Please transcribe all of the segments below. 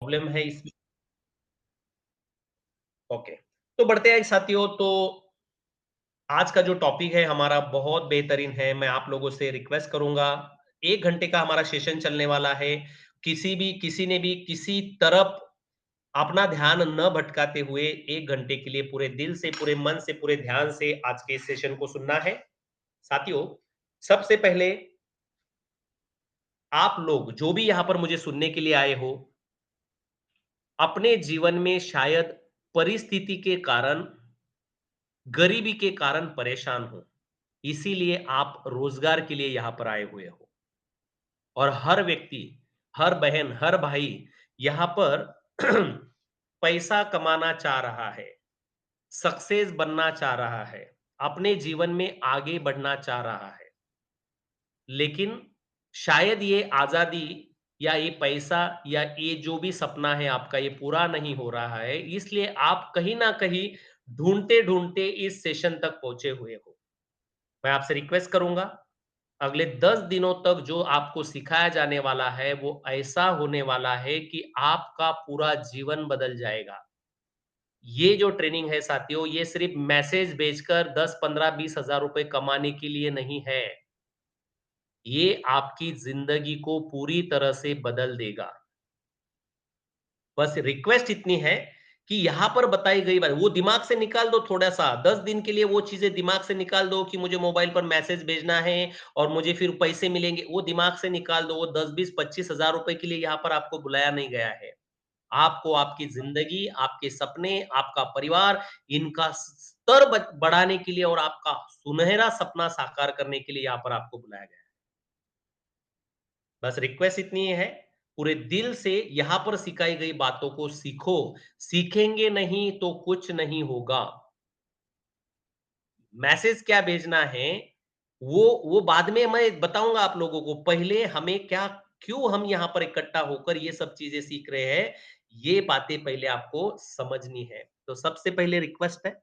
Problem है इसमें। Okay, तो बढ़ते हैं साथियों। तो आज का जो टॉपिक है हमारा बहुत बेहतरीन है। मैं आप लोगों से रिक्वेस्ट करूंगा, 1 घंटे का हमारा सेशन चलने वाला है। किसी ने भी किसी तरफ अपना ध्यान न भटकाते हुए 1 घंटे के लिए पूरे दिल से, पूरे मन से, पूरे ध्यान से आज के इस सेशन को सुनना है। साथियों, सबसे पहले आप लोग जो भी यहाँ पर मुझे सुनने के लिए आए हो, अपने जीवन में शायद परिस्थिति के कारण, गरीबी के कारण परेशान हो, इसीलिए आप रोजगार के लिए यहाँ पर आए हुए हो। और हर व्यक्ति, हर बहन, हर भाई यहाँ पर पैसा कमाना चाह रहा है, सक्सेस बनना चाह रहा है, अपने जीवन में आगे बढ़ना चाह रहा है। लेकिन शायद ये आज़ादी या ये पैसा या ये जो भी सपना है आपका, ये पूरा नहीं हो रहा है, इसलिए आप कहीं न कहीं ढूँढते-ढूँढते इस सेशन तक पहुँचे हुए हो। मैं आपसे रिक्वेस्ट करूँगा, अगले 10 दिनों तक जो आपको सिखाया जाने वाला है, वो ऐसा होने वाला है कि आपका पूरा जीवन बदल जाएगा। ये जो ट्रेनिंग है साथियों, ये सिर्फ़ मैसेज भेजकर 10, 15, 20 हज़ार रुपए कमाने के लिए नहीं है। ये आपकी ज़िंदगी को पूरी तरह से बदल देगा। बस रिक्वेस्ट इतनी है कि यहाँ पर बताई गई बात वो दिमाग से निकाल दो थोड़ा-सा, 10 दिन के लिए वो चीज़ें दिमाग से निकाल दो कि मुझे मोबाइल पर मैसेज भेजना है और मुझे फिर पैसे मिलेंगे, वो दिमाग से निकाल दो। वो 10, 20, 25 हज़ार रुपए के लिए यहाँ पर आपको बुलाया नहीं गया है। आपको आपकी ज़िंदगी, आपके सपने, आपका परिवार, इनका स्तर बढ़ाने के लिए और आपका सुनहरा सपना साकार करने के लिए यहाँ पर आपको बुलाया गया है। बस रिक्वेस्ट इतनी है, पूरे दिल से यहाँ पर सिखाई गई बातों को सीखो, सीखेंगे नहीं तो कुछ नहीं होगा। मैसेज क्या भेजना है, वो बाद में मैं बताऊँगा आप लोगों को। पहले हमें क्या क्यों हम यहाँ पर इकट्ठा होकर ये सब चीज़ें सीख रहे हैं, ये बातें पहले आपको समझनी है। तो सबसे पहले रिक्वेस्ट है,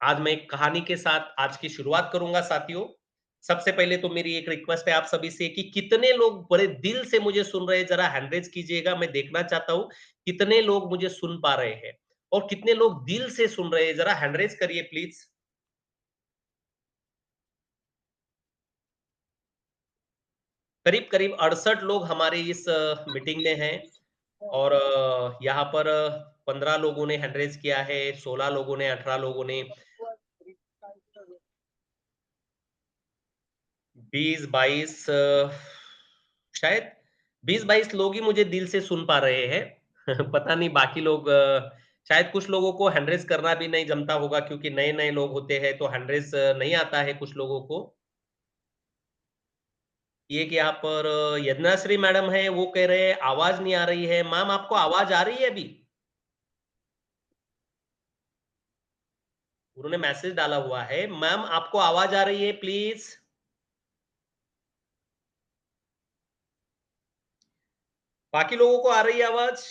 आज मैं एक कहानी के साथ आज की शुरुआत करूँगा साथियों। सबसे पहले तो मेरी एक रिक्वेस्ट है आप सभी से कि कितने लोग बड़े दिल से मुझे सुन रहे हैं, ज़रा हैंड रेज़ कीजिएगा, मैं देखना चाहता हूँ, कितने लोग मुझे सुन पा रहे हैं और कितने लोग दिल से सुन रहे हैं, ज़रा हैंड रेज़ करिए प्लीज़। करीब-करीब 68 लोग हमारे इस मीटिंग में हैं और यहाँ पर 15 लोगों ने हैंड रेज़ किया है, 16 लोगों ने, 18 लोगों ने, 20-22 शायद 20-22 लोग ही मुझे दिल से सुन पा रहे हैं। पता नहीं बाकी लोग शायद कुछ लोगों को हैंड रेज़ करना भी नहीं जमता होगा क्योंकि नए-नए लोग होते हैं तो हैंड रेज़ नहीं आता है कुछ लोगों को। ये कि यहाँ पर यदनाश्री मैडम हैं, वो कह रहे हैं आवाज़ नहीं आ रही है। मैम आपको आवाज़ आ रही है अभी? उन्होंने मैसेज डाला हुआ है, मैम आपको आवाज़ आ रही है प्लीज़? बाकी लोगों को आ रही है आवाज़?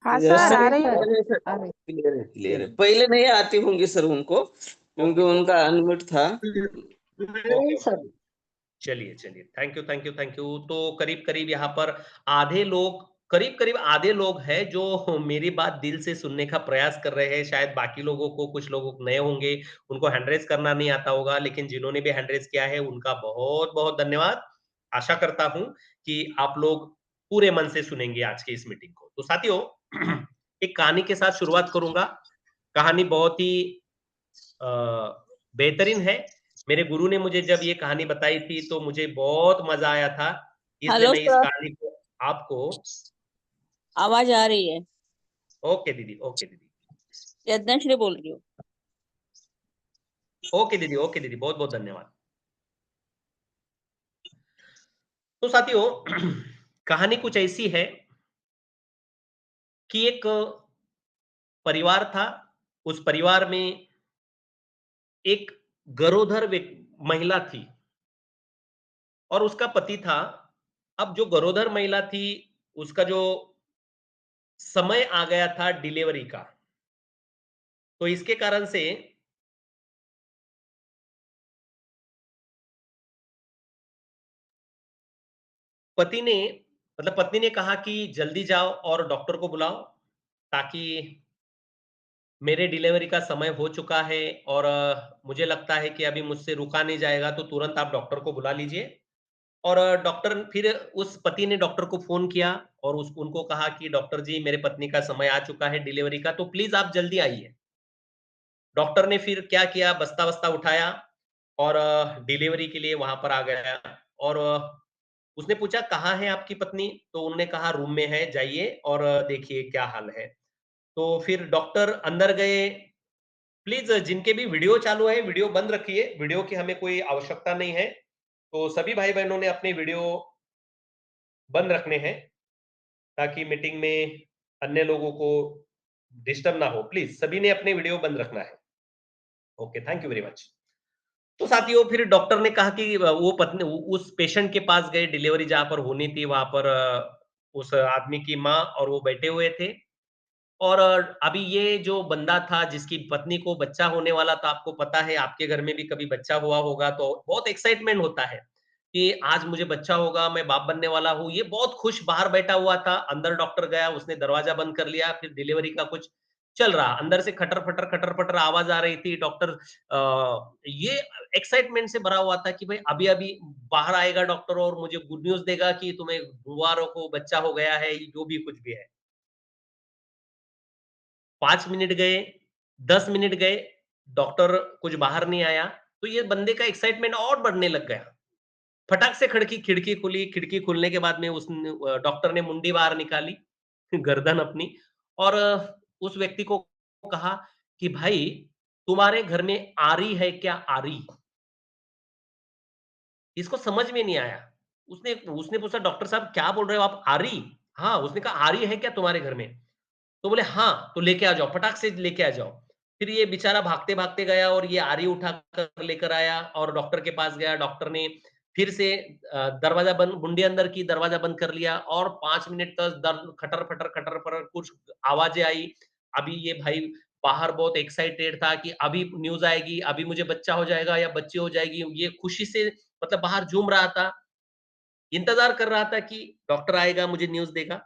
हाँ यस सर, सर, आ रही है। क्लियर आ रही है, क्लियर है। चलिए, पहले नहीं आती होंगी सर उनको, क्योंकि ओके, उनका अनम्यूट था। ओके, नहीं ओके। सर। चलिए, चलिए। Thank you, thank you, thank you. तो करीब-करीब यहाँ पर आधे लोग करीब-करीब आधे लोग हैं जो मेरी बात दिल से सुनने का प्रयास कर रहे हैं। शायद बाकी लोगों को कुछ लोग नए होंगे, उनको हैंड रेज़ करना नहीं आता होगा, लेकिन जिन्होंने भी हैंड रेज़ किया है, उनका बहुत-बहुत धन्यवाद। आशा करता हूँ कि आप लोग पूरे मन से सुनेंगे आज की इस मीटिंग को। तो साथियों, एक कहानी के साथ शुरुआत करूँगा। कहानी बहुत ही अ, बेहतरीन है। मेरे गुरु ने मुझे जब ये कहानी बताई थी, तो मुझे बहुत मज़ा आया था। इसलिए हेलो मैं इस सर, कहानी को आपको आवाज आ रही है। ओके दीदी, ओके दीदी। यज्ञश्री बोल रही हूँ। ओके दीदी, बहुत-बहुत धन्यवाद। तो साथियों, कहानी कुछ ऐसी है कि एक परिवार था। उस परिवार में एक गरोदर महिला थी और उसका पति था। अब जो गरोदर महिला थी, उसका जो समय आ गया था डिलीवरी का, तो इसके कारण से पति ने मतलब पत्नी ने कहा कि जल्दी जाओ और डॉक्टर को बुलाओ ताकि मेरे डिलीवरी का समय हो चुका है और मुझे लगता है कि अभी मुझसे रुका नहीं जाएगा, तो तुरंत आप डॉक्टर को बुला लीजिए। और डॉक्टर फिर उस पति ने डॉक्टर को फ़ोन किया और उस उनको कहा कि डॉक्टर जी मेरे पत्नी का समय आ चुका है डिलीवरी का, तो प्लीज़ आप जल्दी आइए। डॉक्टर ने फिर क्या किया, बस्ता-वस्ता उठाया और डिलीवरी के लिए वहाँ पर आ गया और उसने पूछा, "कहाँ है आपकी पत्नी?" तो उन्होंने कहा, "रूम में है, जाइए और देखिए क्या हाल है।" तो फिर डॉक्टर अंदर गए। प्लीज़ जिनके भी वीडियो चालू है, वीडियो बंद रखिए, वीडियो की हमें कोई आवश्यकता नहीं है। तो सभी भाई-बहनों ने अपने वीडियो बंद रखने हैं, ताकि मीटिंग में अन्य लोगों को डिस्टर्ब ना हो। प्लीज़ सभी ने अपने वीडियो बंद रखना है। Okay, thank you very much. तो साथियों फिर डॉक्टर ने कहा कि वो पत्नी उस पेशेंट के पास गए, डिलीवरी जहाँ पर होनी थी वहाँ पर उस आदमी की माँ और वो बैठे हुए थे। और अभी ये जो बंदा था जिसकी पत्नी को बच्चा होने वाला था, आपको पता है आपके घर में भी कभी बच्चा हुआ होगा तो बहुत एक्साइटमेंट होता है कि आज मुझे बच्चा होगा, मैं बाप बनने वाला हूँ। ये बहुत खुश बाहर बैठा हुआ था, अंदर डॉक्टर गया, उसने दरवाजा बंद कर लिया, फिर डिलीवरी का कुछ चल रहा, अंदर से खटर-फटर आवाज़ आ रही थी। डॉक्टर ये एक्साइटमेंट से भरा हुआ था कि भाई अभी-अभी बाहर आएगा डॉक्टर और मुझे गुड न्यूज़ देगा कि तुम्हें गुरुवार को बच्चा हो गया है, जो भी कुछ भी है। 5 मिनट गए, 10 मिनट गए, डॉक्टर कुछ बाहर नहीं आया, तो ये बंदे का एक्साइटमेंट और बढ़ने लग गया। फटाक से खिड़की खिड़की खुली, खिड़की खुलने के बाद में डॉक्टर ने मुंडी बाहर निकाली, गर्दन अपनी और उस व्यक्ति को कहा कि भाई तुम्हारे घर में आरी है क्या आरी? इसको समझ में नहीं आया। उसने उसने पूछा डॉक्टर साहब क्या बोल रहे हो आप आरी? हाँ, उसने कहा आरी है क्या तुम्हारे घर में? तो बोले हाँ, तो लेके आ जाओ, फटाक से लेके आ जाओ। फिर ये बेचारा भागते-भागते गया और ये आरी उठाकर लेकर आया और डॉक्टर के पास गया। डॉक्टर ने फिर से दरवाज़ा बंद गुंडी अंदर की, दरवाज़ा बंद कर लिया और 5 मिनट तक खटर-फटर, खटर-फटर कुछ आवाज़ें आई। अभी ये भाई बाहर बहुत एक्साइटेड था कि अभी न्यूज़ आएगी, अभी मुझे बच्चा हो जाएगा या बच्ची हो जाएगी। ये खुशी से मतलब बाहर झूम रहा था, इंतज़ार कर रहा था कि डॉक्टर आएगा, मुझे न्यूज़ देगा।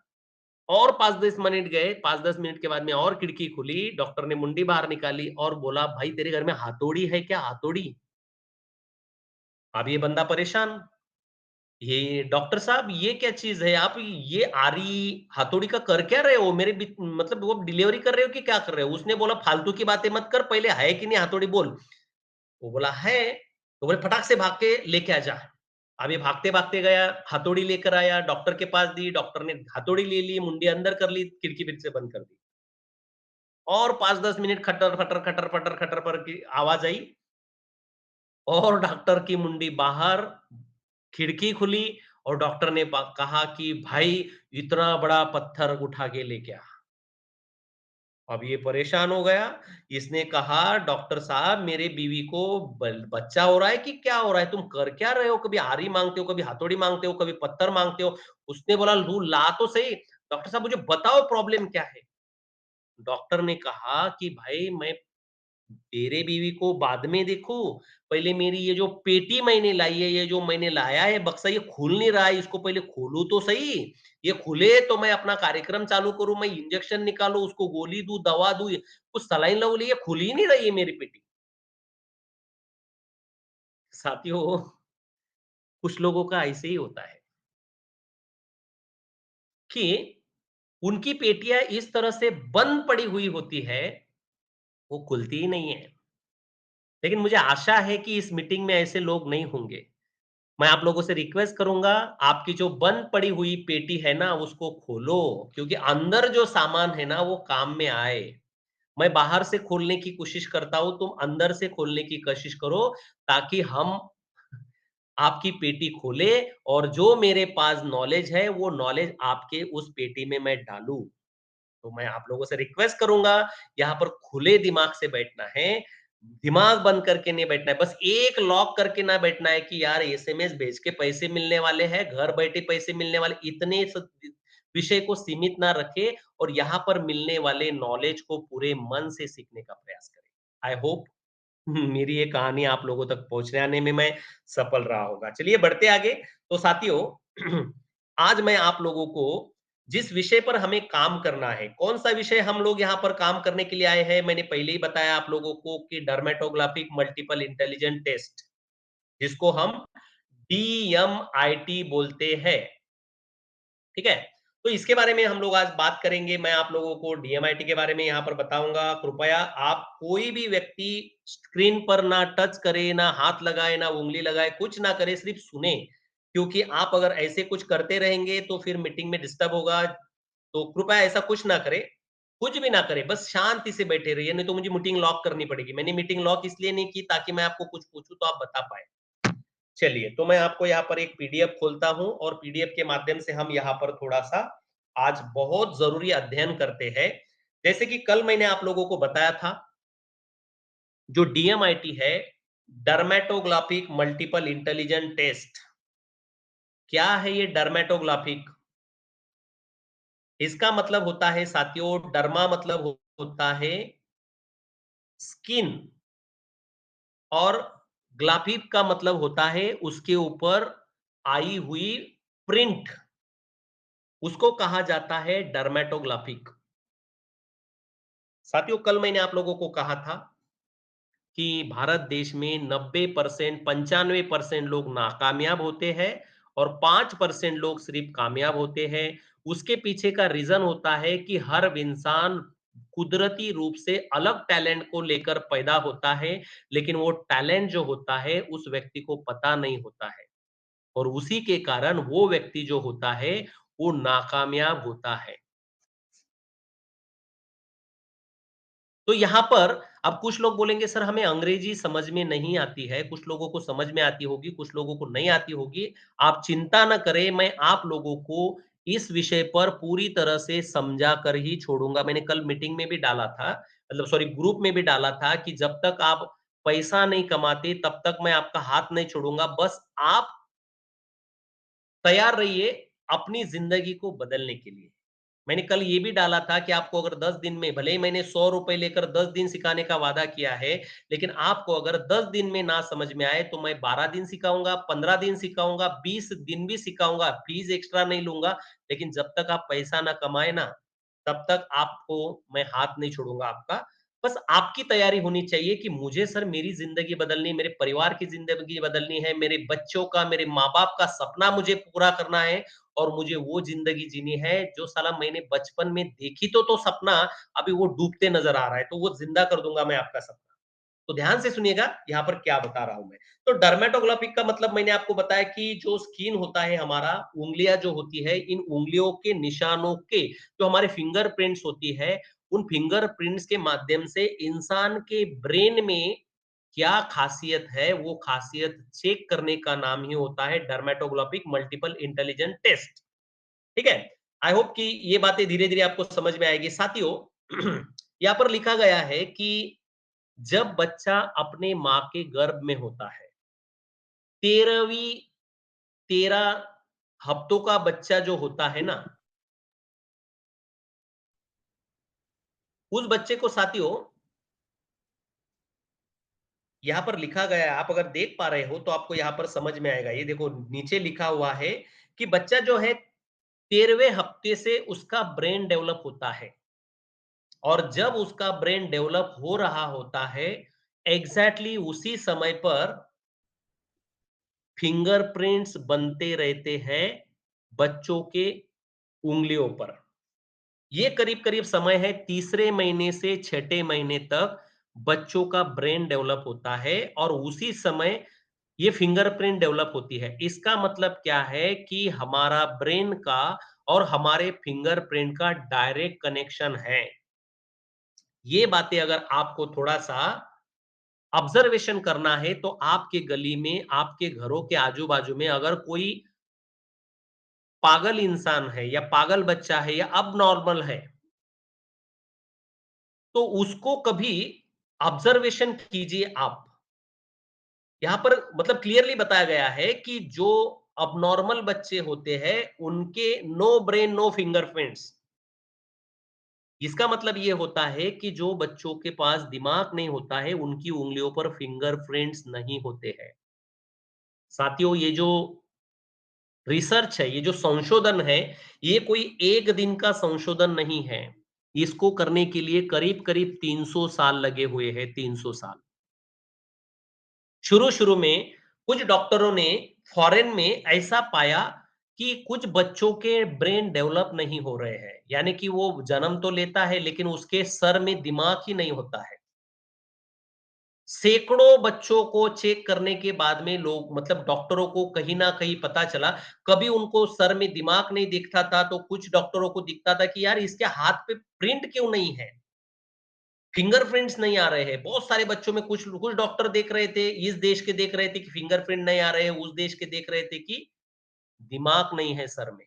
और 5-10 मिनट गए, 5-10 मिनट के बाद में और खिड़की खुली, डॉक्टर ने मुंडी बाहर निकाली और बोला, "भाई तेरे घर में हथौड़ी है क्या हथौड़ी?" अब ये बंदा परेशान, ये डॉक्टर साहब ये क्या चीज़ है? आप ये आरी हथौड़ी का कर क्या रहे हो? मेरे मतलब वो डिलीवरी कर रहे हो कि क्या कर रहे हो? उसने बोला, "फालतू की बातें मत कर, पहले है कि नहीं हथौड़ी बोल।" वो बोला, "है।" तो बोले, "फटाक से भाग के लेके आ जा।" अब ये भागते-भागते गया, हथौड़ी लेकर आया, डॉक्टर के पास दी, डॉक्टर ने हथौड़ी ले ली, मुंडी अंदर कर ली, खिड़की फिर से बंद कर दी। और 5-10 मिनट खटर-फटर, खटर-फटर, खटर-फटर की आवाज़ आई और डॉक्टर की मुंडी बाहर, खिड़की खुली और डॉक्टर ने कहा कि भाई इतना बड़ा पत्थर उठा के लेके आ। अब ये परेशान हो गया। इसने कहा डॉक्टर साहब मेरे बीवी को बच्चा हो रहा है कि क्या हो रहा है? तुम कर क्या रहे हो? कभी आरी माँगते हो, कभी हथौड़ी माँगते हो, कभी पत्थर माँगते हो। उसने बोला तू ला तो सही। डॉक्टर साहब मुझे बताओ प्रॉब्लम क्या है? डॉक्टर ने कहा कि भाई मैं तेरे बीवी को बाद में देखूँ, पहले मेरी ये जो पेटी मैंने लाई है, ये जो मैंने लाया है बक्सा ये खुल नहीं रहा है, इसको पहले खोलूँ तो सही। ये खुले तो मैं अपना कार्यक्रम चालू करूँ, मैं इंजेक्शन निकालूँ, उसको गोली दूँ, दवा दूँ, कुछ सलाइन-वलाइन ये खुल ही नहीं रही है मेरी पेटी। साथियों, कुछ लोगों का ऐसे ही होता है कि उनकी पेटियाँ इस तरह से बंद पड़ी हुई होती है, वो खुलती ही नहीं है। लेकिन मुझे आशा है कि इस मीटिंग में ऐसे लोग नहीं होंगे। मैं आप लोगों से रिक्वेस्ट करूँगा, आपकी जो बंद पड़ी हुई पेटी है ना, उसको खोलो, क्योंकि अंदर जो सामान है ना, वो काम में आए। मैं बाहर से खोलने की कोशिश करता हूँ, तुम अंदर से खोलने की कोशिश करो, ताकि हम आपकी पेटी खोले और जो मेरे पास नॉलेज है, वो नॉलेज आपके उस पेटी में मैं डालूँ। तो मैं आप लोगों से रिक्वेस्ट करूँगा, यहाँ पर खुले दिमाग से बैठना है, दिमाग बंद करके नहीं बैठना है, बस एक लॉक करके ना बैठना है कि यार एसएमएस भेज के पैसे मिलने वाले हैं, घर बैठे पैसे मिलने वाले इतने विषय को सीमित ना रखें और यहाँ पर मिलने वाले नॉलेज को पूरे मन से सीखने का प्रयास करें। आई होप मेरी ये कहानी आप लोगों तक पहुँचाने में मैं सफल रहा होगा। चलिए बढ़ते आगे, तो साथियों आज मैं आप लोगों को जिस विषय पर हमें काम करना है, कौन-सा विषय हम लोग यहाँ पर काम करने के लिए आए हैं, मैंने पहले ही बताया आप लोगों को कि डर्मेटोग्राफिक मल्टीपल इंटेलिजेंट टेस्ट, जिसको हम डीएमआईटी बोलते हैं, ठीक है? तो इसके बारे में हम लोग आज बात करेंगे। मैं आप लोगों को डीएमआईटी के बारे में यहाँ पर बताऊँगा। कृपया आप कोई भी व्यक्ति स्क्रीन पर ना टच करे, ना हाथ लगाए, ना उँगली लगाए, कुछ ना करे, सिर्फ सुने। क्योंकि आप अगर ऐसे कुछ करते रहेंगे तो फिर मीटिंग में डिस्टर्ब होगा। तो कृपया ऐसा कुछ ना करें। कुछ भी ना करें, बस शांति से बैठे रहिए, नहीं तो मुझे मीटिंग लॉक करनी पड़ेगी। मैंने मीटिंग लॉक इसलिए नहीं की ताकि मैं आपको कुछ पूछूँ तो आप बता पाएँ। चलिए, तो मैं आपको यहाँ पर एक पीडीएफ खोलता हूँ और पीडीएफ के माध्यम से हम यहाँ पर थोड़ा-सा आज बहुत ज़रूरी अध्ययन करते हैं। जैसे कि कल मैंने आप लोगों को बताया था, जो डीएमआईटी है, डर्मेटोग्राफिक मल्टीपल इंटेलिजेंट टेस्ट। क्या है ये डर्मेटोग्राफिक? इसका मतलब होता है साथियों, डर्मा मतलब होता है स्किन और ग्राफिक का मतलब होता है उसके ऊपर आई हुई प्रिंट, उसको कहा जाता है डर्मेटोग्राफिक। साथियों, कल मैंने आप लोगों को कहा था कि भारत देश में 90% 95% लोग नाकामयाब होते हैं और 5% लोग सिर्फ कामयाब होते हैं। उसके पीछे का रीजन होता है कि हर इंसान कुदरती रूप से अलग टैलेंट को लेकर पैदा होता है, लेकिन वो टैलेंट जो होता है उस व्यक्ति को पता नहीं होता है और उसी के कारण वो व्यक्ति जो होता है वो नाकामयाब होता है। तो यहाँ पर अब कुछ लोग बोलेंगे सर हमें अंग्रेजी समझ में नहीं आती है, कुछ लोगों को समझ में आती होगी, कुछ लोगों को नहीं आती होगी। आप चिंता ना करें, मैं आप लोगों को इस विषय पर पूरी तरह से समझा कर ही छोड़ूँगा। मैंने कल मीटिंग में भी डाला था, मतलब सॉरी ग्रुप में भी डाला था कि जब तक आप पैसा नहीं कमाते तब तक मैं आपका हाथ नहीं छोड़ूँगा। बस आप तैयार रहिए अपनी ज़िंदगी को बदलने के लिए। मैंने कल ये भी डाला था कि आपको अगर 10 दिन में भले ही मैंने ₹100 लेकर 10 दिन सिखाने का वादा किया है, लेकिन आपको अगर 10 दिन में ना समझ में आए तो मैं 12 दिन सिखाऊँगा, 15 दिन सिखाऊँगा, 20 दिन भी सिखाऊँगा, फीस एक्स्ट्रा नहीं लूँगा, लेकिन जब तक आप पैसा ना कमाए ना, तब तक आपको मैं हाथ नहीं छोड़ूँगा आपका। बस आपकी तैयारी होनी चाहिए कि मुझे सर मेरी ज़िंदगी बदलनी है, मेरे परिवार की ज़िंदगी बदलनी है, मेरे बच्चों का, मेरे माँ-बाप का सपना मुझे पूरा करना है और मुझे वो ज़िंदगी जीनी है जो साला मैंने बचपन में देखी तो सपना अभी वो डूबते नज़र आ रहा है, तो वो ज़िंदा कर दूँगा मैं आपका सपना। तो ध्यान से सुनिएगा, यहाँ पर क्या बता रहा हूँ मैं। तो डर्मेटोग्राफिक का मतलब मैंने आपको बताया कि जो स्किन होता है हमारा, उँगलियाँ जो होती है, इन उँगलियों के निशानों के जो हमारे फिंगरप्रिंट्स होती है, उन फिंगरप्रिंट्स के माध्यम से इंसान के ब्रेन में क्या खासियत है, वो खासियत चेक करने का नाम ही होता है डर्मेटोग्राफिक मल्टीपल इंटेलिजेंट टेस्ट। ठीक है? आई होप कि ये बातें धीरे-धीरे आपको समझ में आएगी। साथियों, यहाँ पर लिखा गया है कि जब बच्चा अपने माँ के गर्भ में होता है, 13वीं 13 हफ्तों का बच्चा जो होता है ना, उस बच्चे को साथियों यहाँ पर लिखा गया है, आप अगर देख पा रहे हो तो आपको यहाँ पर समझ में आएगा। ये देखो नीचे लिखा हुआ है कि बच्चा जो है 13वें हफ्ते से उसका ब्रेन डेवलप होता है और जब उसका ब्रेन डेवलप हो रहा होता है, एग्ज़ैक्टली उसी समय पर फिंगरप्रिंट्स बनते रहते हैं बच्चों के उँगलियों पर। ये करीब-करीब समय है तीसरे महीने से छठे महीने तक बच्चों का ब्रेन डेवलप होता है और उसी समय ये फिंगरप्रिंट डेवलप होती है। इसका मतलब क्या है कि हमारा ब्रेन का और हमारे फिंगरप्रिंट का डायरेक्ट कनेक्शन है। ये बातें अगर आपको थोड़ा-सा ऑब्जर्वेशन करना है तो आपके गली में, आपके घरों के आजू-बाजू में अगर कोई पागल इंसान है या पागल बच्चा है या अबनॉर्मल है, तो उसको कभी ऑब्जर्वेशन कीजिए आप। यहाँ पर मतलब क्लियरली बताया गया है कि जो अबनॉर्मल बच्चे होते हैं, उनके नो ब्रेन, नो फिंगरप्रिंट्स। इसका मतलब ये होता है कि जो बच्चों के पास दिमाग नहीं होता है, उनकी उँगलियों पर फिंगरप्रिंट्स नहीं होते हैं। साथियों, ये जो रिसर्च है, ये जो संशोधन है, ये कोई एक दिन का संशोधन नहीं है। इसको करने के लिए करीब-करीब 300 साल लगे हुए हैं, 300 साल। शुरू-शुरू में कुछ डॉक्टरों ने फॉरेन में ऐसा पाया कि कुछ बच्चों के ब्रेन डेवलप नहीं हो रहे हैं। यानी कि वो जन्म तो लेता है, लेकिन उसके सर में दिमाग ही नहीं होता है। सैकड़ों बच्चों को चेक करने के बाद में लोग मतलब डॉक्टरों को कहीं न कहीं पता चला, कभी उनको सर में दिमाग नहीं दिखता था, तो कुछ डॉक्टरों को दिखता था कि यार इसके हाथ पे प्रिंट क्यों नहीं है? फिंगरप्रिंट्स नहीं आ रहे हैं। बहुत सारे बच्चों में कुछ कुछ डॉक्टर देख रहे थे, इस देश के देख रहे थे कि फिंगरप्रिंट नहीं आ रहे हैं, उस देश के देख रहे थे कि दिमाग नहीं है सर में।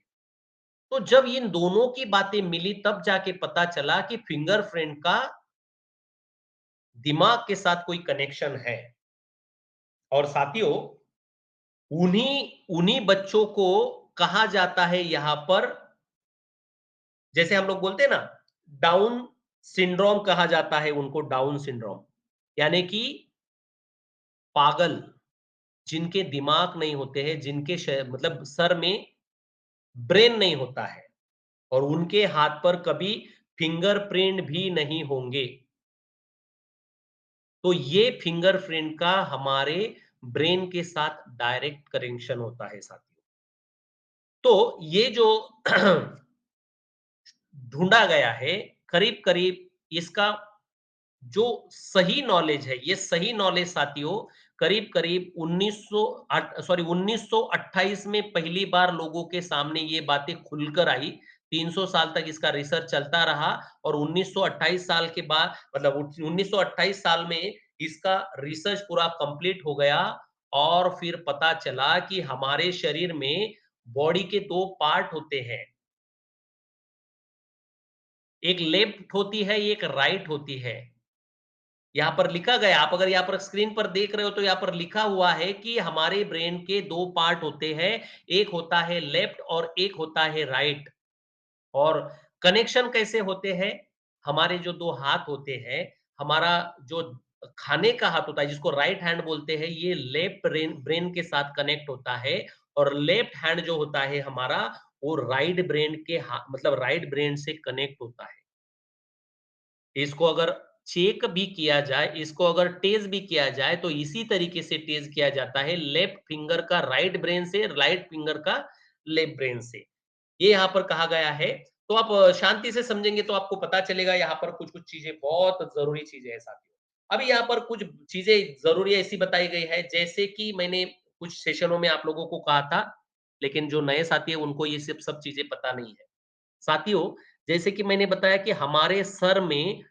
तो जब इन दोनों की बातें मिली तब जाके पता चला कि फिंगरप्रिंट का दिमाग के साथ कोई कनेक्शन है। और साथियों, उन्हीं उन्हीं बच्चों को कहा जाता है यहां पर, जैसे हम लोग बोलते हैं ना, डाउन सिंड्रोम कहा जाता है उनको, डाउन सिंड्रोम। यानी कि पागल, जिनके दिमाग नहीं होते हैं, जिनके मतलब सर में ब्रेन नहीं होता है और उनके हाथ पर कभी फिंगरप्रिंट भी नहीं होंगे। तो ये फिंगरप्रिंट का हमारे ब्रेन के साथ डायरेक्ट कनेक्शन होता है साथियों। तो ये जो ढूंढा गया है, करीब-करीब इसका जो सही नॉलेज है, ये सही नॉलेज साथियों करीब-करीब 1928 में पहली बार लोगों के सामने ये बातें खुलकर आई। 300 साल तक इसका रिसर्च चलता रहा और 1928 साल के बाद मतलब 1928 साल में इसका रिसर्च पूरा कंप्लीट हो गया और फिर पता चला कि हमारे शरीर में बॉडी के 2 पार्ट होते हैं। एक लेफ्ट होती है, एक राइट होती है। यहाँ पर लिखा गया, आप अगर यहाँ पर स्क्रीन पर देख रहे हो तो यहाँ पर लिखा हुआ है कि हमारे ब्रेन के 2 पार्ट होते हैं, एक होता है लेफ्ट और एक होता है राइट। और कनेक्शन कैसे होते हैं? हमारे जो 2 हाथ होते हैं, हमारा जो खाने का हाथ होता है जिसको राइट हैंड बोलते हैं, ये लेफ्ट ब्रेन ब्रेन के साथ कनेक्ट होता है और लेफ्ट हैंड जो होता है हमारा, वो राइट ब्रेन के मतलब राइट ब्रेन से कनेक्ट होता है। इसको अगर चेक भी किया जाए, इसको अगर टेस्ट भी किया जाए, तो इसी तरीके से टेस्ट किया जाता है, लेफ्ट फिंगर का राइट ब्रेन से, राइट फिंगर का लेफ्ट ब्रेन से। ये यहाँ पर कहा गया है। तो आप शांति से समझेंगे तो आपको पता चलेगा यहाँ पर कुछ-कुछ चीज़ें बहुत ज़रूरी चीज़ें हैं साथियों। अभी यहाँ पर कुछ चीज़ें ज़रूरी ऐसी बताई गई है, जैसे कि मैंने कुछ सेशनों में आप लोगों को कहा था, लेकिन जो नए साथी हैं उनको ये सब चीज़ें पता नहीं है। साथियों, जैसे कि मैंने बताया कि हमारे सर में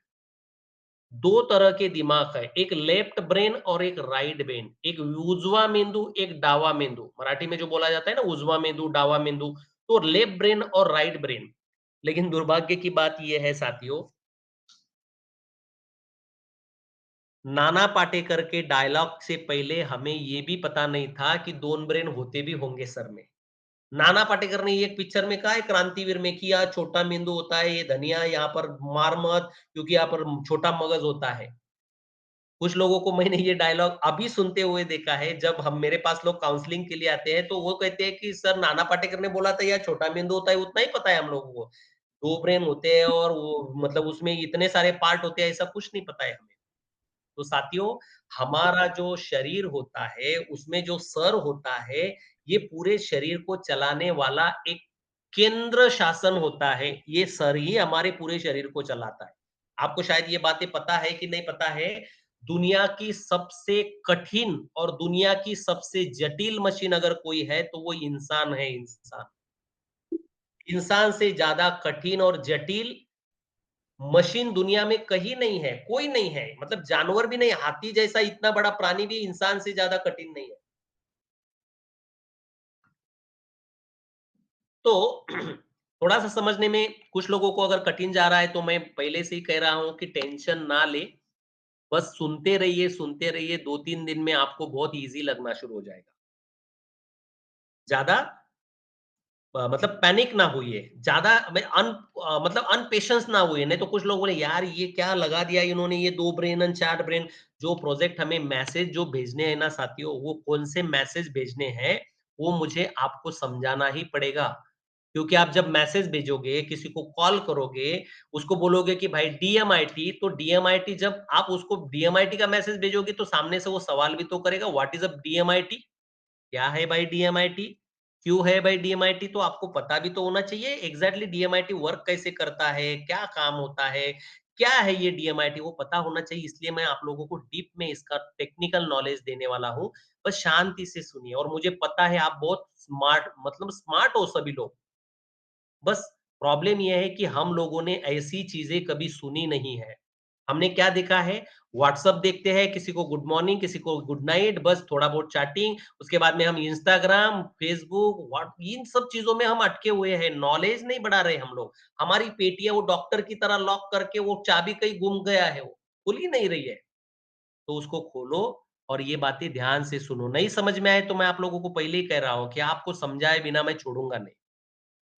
2 तरह के दिमाग है, एक लेफ्ट ब्रेन और एक राइट ब्रेन, एक उजवा मेंदू, एक डावा मेंदू। मराठी में जो बोला जाता है ना उजवा मेंदू, डावा मेंदू, तो लेफ्ट ब्रेन और राइट ब्रेन। लेकिन दुर्भाग्य की बात ये है साथियों, नाना पाटेकर के डायलॉग से पहले हमें ये भी पता नहीं था कि 2 ब्रेन होते भी होंगे सर में। नाना पाटेकर ने एक पिक्चर में कहा है क्रांतिवीर में कि यार छोटा मेंदू होता है, ये धनिया यहाँ पर मार मत क्योंकि यहाँ पर छोटा मगज होता है। कुछ लोगों को मैंने ये डायलॉग अभी सुनते हुए देखा है, जब हम मेरे पास लोग काउंसलिंग के लिए आते हैं, तो वो कहते हैं कि सर नाना पाटेकर ने बोला था यार छोटा मेंदू होता है, उतना ही पता है हम लोगों को। 2 ब्रेन होते हैं और वो मतलब उसमें इतने सारे पार्ट होते हैं, ऐसा कुछ नहीं पता है हमें। तो साथियों, हमारा जो शरीर होता है, उसमें जो सर होता है, ये पूरे शरीर को चलाने वाला एक केंद्र शासन होता है। ये सर ही हमारे पूरे शरीर को चलाता है। आपको शायद ये बातें पता है कि नहीं पता है, दुनिया की सबसे कठिन और दुनिया की सबसे जटिल मशीन अगर कोई है, तो वो इंसान है, इंसान। इंसान से ज़्यादा कठिन और जटिल मशीन दुनिया में कहीं नहीं है, कोई नहीं है। मतलब जानवर भी नहीं, हाथी जैसा इतना बड़ा प्राणी भी इंसान से ज़्यादा कठिन नहीं है। तो थोड़ा-सा समझने में कुछ लोगों को अगर कठिन जा रहा है, तो मैं पहले से ही कह रहा हूँ कि टेंशन ना लें। बस सुनते रहिए, 2-3 दिन में आपको बहुत ईज़ी लगना शुरू हो जाएगा। ज़्यादा मतलब पैनिक ना होइए, ज़्यादा मतलब अनपेशेंस ना होइए, नहीं तो कुछ लोग बोले यार ये क्या लगा दिया इन्होंने ये 2 ब्रेन एंड 4 ब्रेन। जो प्रोजेक्ट हमें मैसेज जो भेजने हैं ना साथियों, वो कौन से मैसेज भेजने हैं, वो मुझे आपको समझाना ही पड़ेगा। क्योंकि आप जब मैसेज भेजोगे, किसी को कॉल करोगे, उसको बोलोगे कि भाई डीएमआईटी, तो डीएमआईटी जब आप उसको डीएमआईटी का मैसेज भेजोगे तो सामने से वो सवाल भी तो करेगा, व्हाट इज़ अ डीएमआईटी? क्या है भाई डीएमआईटी? क्यों है भाई डीएमआईटी? तो आपको पता भी तो होना चाहिए एग्ज़ैक्टली डीएमआईटी वर्क कैसे करता है, क्या काम होता है, क्या है ये डीएमआईटी? वो पता होना चाहिए, इसलिए मैं आप लोगों को डीप में इसका टेक्निकल नॉलेज देने वाला हूँ। बस शांति से सुनिए और मुझे पता है आप बहुत स्मार्ट मतलब स्मार्ट हो सभी लोग। बस प्रॉब्लम ये है कि हम लोगों ने ऐसी चीज़ें कभी सुनी नहीं है। हमने क्या देखा है, व्हाट्सएप देखते हैं, किसी को गुड मॉर्निंग, किसी को गुड नाइट, बस थोड़ा बहुत चैटिंग, उसके बाद में हम इंस्टाग्राम, फेसबुक, व्हाट इन सब चीज़ों में हम अटके हुए हैं, नॉलेज नहीं बढ़ा रहे हम लोग। हमारी पेटियाँ वो डॉक्टर की तरह लॉक करके वो चाबी कहीं गुम गया है वो, खुल ही नहीं रही है। तो उसको खोलो और ये बातें ध्यान से सुनो। नहीं समझ में आए तो मैं आप लोगों को पहले ही कह रहा हूँ कि आपको समझाए बिना मैं छोड़ूँगा नहीं।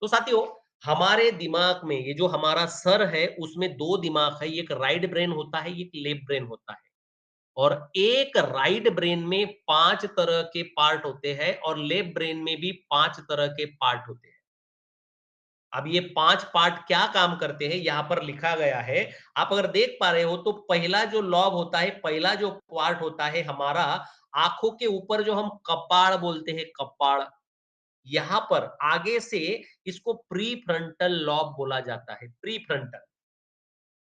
तो साथियों, हमारे दिमाग में ये जो हमारा सर है, उसमें 2 दिमाग है, एक राइट ब्रेन होता है, एक लेफ्ट ब्रेन होता है। और एक राइट ब्रेन में 5 तरह के पार्ट होते हैं और लेफ्ट ब्रेन में भी 5 तरह के पार्ट होते हैं। अब ये 5 पार्ट क्या काम करते हैं, यहाँ पर लिखा गया है। आप अगर देख पा रहे हो तो पहला जो लॉब होता है, पहला जो पार्ट होता है हमारा आँखों के ऊपर जो हम कपाड़ बोलते हैं, कपाड़। यहाँ पर आगे से इसको प्री फ्रंटल लॉब बोला जाता है, प्री फ्रंटल।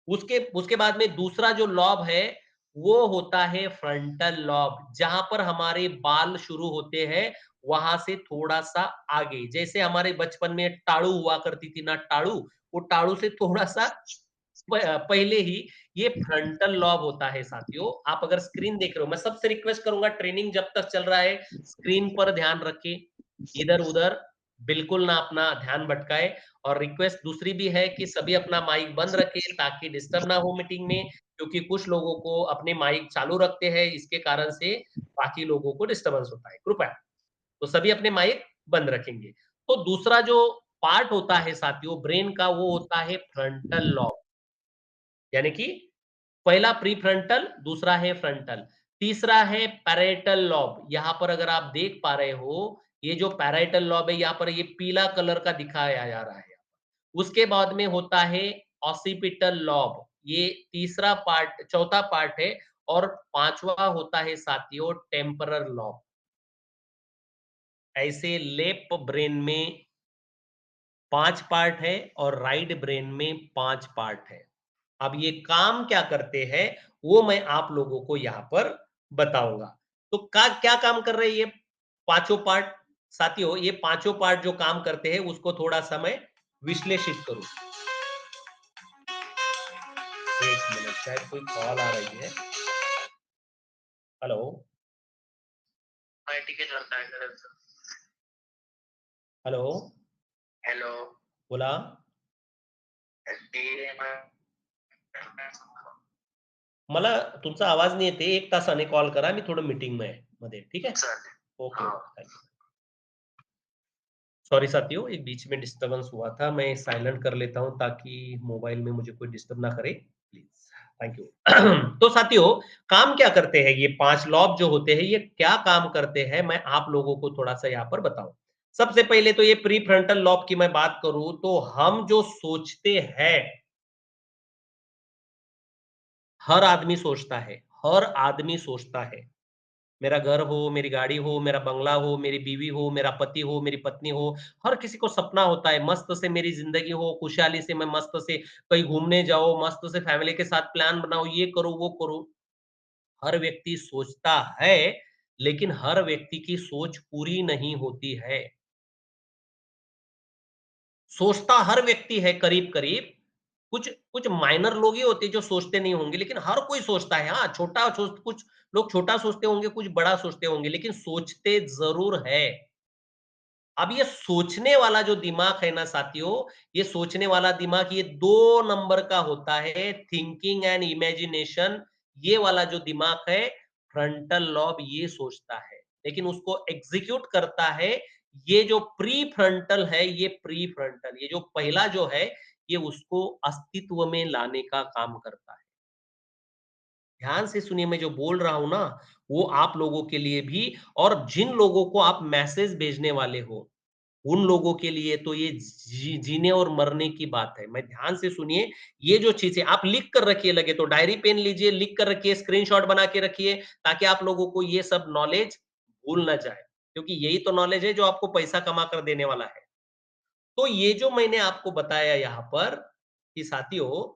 उसके उसके बाद में दूसरा जो लॉब है, वो होता है फ्रंटल लॉब, जहाँ पर हमारे बाल शुरू होते हैं, वहाँ से थोड़ा-सा आगे। जैसे हमारे बचपन में टाड़ू हुआ करती थी ना टाड़ू, वो टाड़ू से थोड़ा-सा पहले ही ये फ्रंटल लॉब होता है साथियों। आप अगर स्क्रीन देख रहे हो, मैं सबसे रिक्वेस्ट करूँगा ट्रेनिंग जब तक चल रहा है, स्क्रीन पर ध्यान रखें। इधर-उधर बिल्कुल ना अपना ध्यान भटकाएँ और रिक्वेस्ट दूसरी भी है कि सभी अपना माइक बंद रखें ताकि डिस्टर्ब ना हो मीटिंग में, क्योंकि कुछ लोगों को अपने माइक चालू रखते हैं, इसके कारण से बाकी लोगों को डिस्टर्बेंस होता है। कृपया तो सभी अपने माइक बंद रखेंगे। तो दूसरा जो पार्ट होता है साथियों ब्रेन का वो होता है फ्रंटल लॉब, यानी कि पहला प्रीफ्रंटल, दूसरा है फ्रंटल, तीसरा है पैरेटल लॉब। यहाँ पर अगर आप देख पा रहे हो, ये जो पैरेटल लॉब है, यहाँ पर ये पीला कलर का दिखाया जा रहा है। उसके बाद में होता है ऑसिपिटल लॉब, ये तीसरा पार्ट चौथा पार्ट है और पांचवा होता है साथियों टेम्परल लॉब। ऐसे लेफ्ट ब्रेन में 5 पार्ट है और राइट ब्रेन में 5 पार्ट है। अब ये काम क्या करते हैं, वो मैं आप लोगों को यहाँ पर बताऊँगा। तो का क्या काम कर रहे हैं ये पाँचों पार्ट? साथियों, ये पाँचों पार्ट जो काम करते हैं, उसको थोड़ा-सा मैं विश्लेषित करूँ। 1 मिनट शायद कोई कॉल आ रही है। हेलो? हेलो? हॅलो. बोला. ते मला तुमचा आवाज नाही येत आहे. 1 तासाने कॉल करा. मी थोडं मीटिंगमध्ये आहे मध्ये. ठीक आहे? चालेल. ओके, हां. ओके. Thank you. सॉरी साथियों, एक बीच में डिस्टर्बेंस हुआ था। मैं साइलेंट कर लेता हूँ ताकि मोबाइल में मुझे कोई डिस्टर्ब ना करे। Please, thank you. तो साथियों, काम क्या करते हैं ये 5 लॉब जो होते हैं, ये क्या काम करते हैं, मैं आप लोगों को थोड़ा-सा यहाँ पर बताऊँ। सबसे पहले तो ये प्रीफ्रंटल लॉब की मैं बात करूँ, तो हम जो सोचते हैं, हर आदमी सोचता है, हर आदमी सोचता है। मेरा घर हो, मेरी गाड़ी हो, मेरा बंगला हो, मेरी बीवी हो, मेरा पति हो, मेरी पत्नी हो, हर किसी को सपना होता है मस्त से मेरी ज़िंदगी हो, खुशहाली से मैं मस्त से कहीं घूमने जाऊँ, मस्त से फैमिली के साथ प्लान बनाऊँ, ये करूँ, वो करूँ। हर व्यक्ति सोचता है, लेकिन हर व्यक्ति की सोच पूरी नहीं होती है। सोचता हर व्यक्ति है करीब-करीब, कुछ कुछ माइनर लोग ही होते हैं जो सोचते नहीं होंगे, लेकिन हर कोई सोचता है। हाँ, छोटा सोच कुछ लोग छोटा सोचते होंगे, कुछ बड़ा सोचते होंगे, लेकिन सोचते ज़रूर है। अब ये सोचने वाला जो दिमाग है ना साथियों, ये सोचने वाला दिमाग ये 2 नंबर का होता है, थिंकिंग एंड इमेजिनेशन। ये वाला जो दिमाग है, फ्रंटल लॉब ये सोचता है, लेकिन उसको एग्ज़ीक्यूट करता है, ये जो प्री फ्रंटल है, ये प्री फ्रंटल, ये जो पहला जो है, ये उसको अस्तित्व में लाने का काम करता है। ध्यान से सुनिए, मैं जो बोल रहा हूं ना, वो आप लोगों के लिए भी, और जिन लोगों को आप मैसेज भेजने वाले हो, उन लोगों के लिए तो ये जीने और मरने की बात है। मैं ध्यान से सुनिए, ये जो चीजें आप लिख कर रखिए, लगे तो डायरी पेन लीजिए, लिख कर रखिए, स्क्रीनशॉट बना के रखिए, ताकि आप लोगों को ये सब नॉलेज भूल ना जाए, क्योंकि यही तो नॉलेज है जो आपको पैसा कमा कर देने वाला है। तो ये जो मैंने आपको बताया यहाँ पर कि साथियों,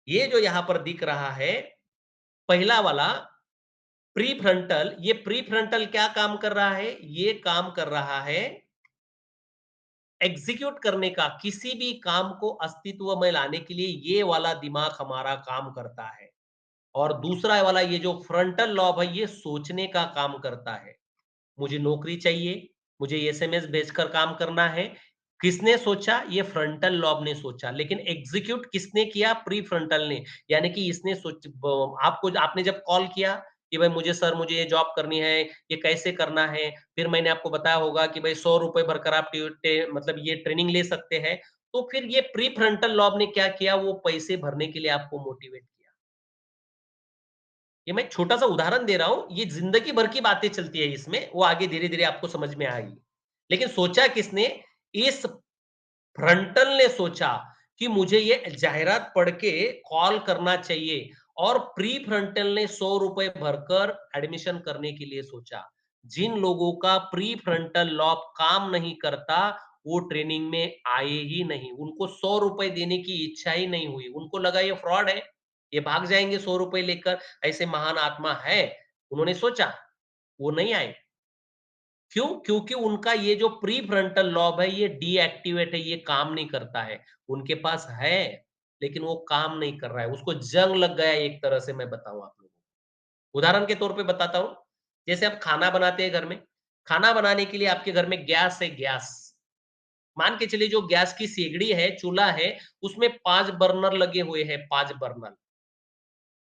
ये जो यहाँ पर दिख रहा है, पहला वाला प्री फ्रंटल, ये प्री फ्रंटल क्या काम कर रहा है? ये काम कर रहा है एग्जीक्यूट करने का, किसी भी काम को अस्तित्व में लाने के लिए ये वाला दिमाग हमारा काम करता है। और दूसरा वाला ये जो फ्रंटल लॉब है, ये सोचने का काम करता है। मुझे नौकरी चाहिए, मुझे एसएमएस भेजकर काम करना है। किसने सोचा? ये फ्रंटल लॉब ने सोचा, लेकिन एग्जीक्यूट किसने किया? प्री फ्रंटल ने। यानी कि इसने आपको, आपने जब कॉल किया कि भाई मुझे सर, मुझे ये जॉब करनी है, ये कैसे करना है, फिर मैंने आपको बताया होगा कि भाई 100 रुपए भरकर आप मतलब ये ट्रेनिंग ले सकते हैं। तो फिर ये प्री फ्रंटल लॉब ने क्या किया? वो पैसे भरने के लिए आपको मोटिवेट किया। ये मैं छोटा-सा उदाहरण दे रहा हूँ, ये ज़िंदगी भर की बातें चलती है इसमें, वो आगे धीरे-धीरे आपको समझ में आएगी। लेकिन सोचा किसने? इस फ्रंटल ने सोचा कि मुझे ये जाहिरात पढ़ के कॉल करना चाहिए, और प्री फ्रंटल ने 100 रुपए भरकर एडमिशन करने के लिए सोचा। जिन लोगों का प्री फ्रंटल लॉब काम नहीं करता, वो ट्रेनिंग में आए ही नहीं। उनको 100 रुपए देने की इच्छा ही नहीं हुई। उनको लगा ये फ्रॉड है, ये भाग जाएँगे 100 रुपए लेकर, ऐसे महान आत्मा है। उन्होंने सोचा, वो नहीं आए। क्यों? क्योंकि उनका ये जो प्री फ्रंटल लॉब है, ये डीएक्टिवेट है, ये काम नहीं करता है। उनके पास है, लेकिन वो काम नहीं कर रहा है। उसको जंग लग गया है, एक तरह से मैं बताऊँ आप लोगों को। उदाहरण के तौर पे बताता हूँ, जैसे आप खाना बनाते हैं घर में, खाना बनाने के लिए आपके घर में गैस है, गैस। मान के चलिए जो गैस की सिगड़ी है, चूल्हा है, उसमें 5 बर्नर लगे हुए हैं, 5 बर्नर।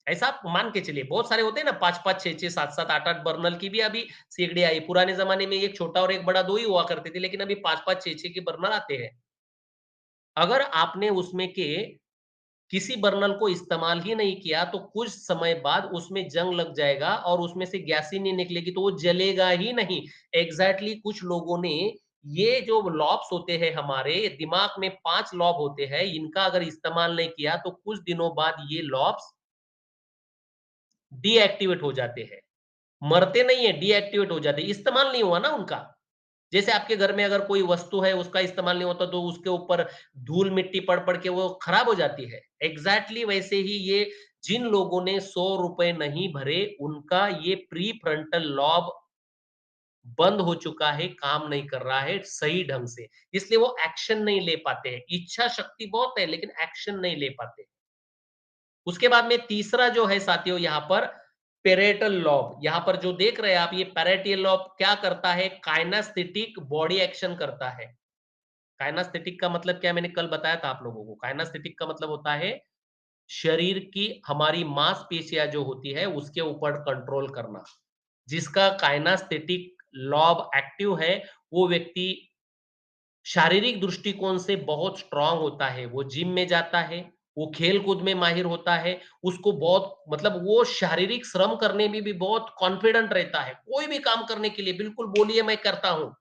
ऐसा आप मान के चलिए, बहुत सारे होते हैं ना 5-5, 6-6, 7-7, 8-8 बर्नल की भी अभी सिगड़ी आई। पुराने ज़माने में एक छोटा और एक बड़ा 2 ही हुआ करते थे, लेकिन अभी 5-5, 6-6 के बर्नल आते हैं। अगर आपने उसमें के किसी बर्नल को इस्तेमाल ही नहीं किया, तो कुछ समय बाद उसमें जंग लग जाएगा और उसमें से गैस ही नहीं निकलेगी, तो वो जलेगा ही नहीं। एग्ज़ैक्टली कुछ लोगों ने ये जो लॉब्स होते हैं हमारे दिमाग में, 5 लॉब होते हैं, इनका अगर इस्तेमाल नहीं किया, तो कुछ दिनों बाद ये लॉब्स डीएक्टिवेट हो जाते हैं। मरते नहीं है, डीएक्टिवेट हो जाते हैं, इस्तेमाल नहीं हुआ ना उनका। जैसे आपके घर में अगर कोई वस्तु है, उसका इस्तेमाल नहीं होता, तो उसके ऊपर धूल-मिट्टी पड़-पड़ के वो खराब हो जाती है। एग्ज़ैक्टली वैसे ही ये जिन लोगों ने 100 रुपए नहीं भरे, उनका ये प्री फ्रंटल लॉब बंद हो चुका है, काम नहीं कर रहा है सही ढंग से। इसलिए वो एक्शन नहीं ले पाते हैं। इच्छा शक्ति बहुत है, लेकिन एक्शन नहीं ले पाते। उसके बाद में तीसरा जो है साथियों यहाँ पर पैरेटल लॉब, यहाँ पर जो देख रहे हैं आप, ये पैरेटल लॉब क्या करता है? काइनेस्थेटिक बॉडी एक्शन करता है। काइनेस्थेटिक का मतलब क्या है? मैंने कल बताया था आप लोगों को। काइनेस्थेटिक का मतलब होता है शरीर की हमारी मांसपेशियां जो होती है उसके ऊपर कंट्रोल करना। जिसका काइनेस्थेटिक लॉब एक्टिव है, वो व्यक्ति शारीरिक दृष्टिकोण से बहुत स्ट्रांग होता है, वो जिम में जाता है, वो खेल-कूद में माहिर होता है, उसको बहुत मतलब वो शारीरिक श्रम करने में भी बहुत कॉन्फिडेंट रहता है, कोई भी काम करने के लिए बिल्कुल बोलिए मैं करता हूँ।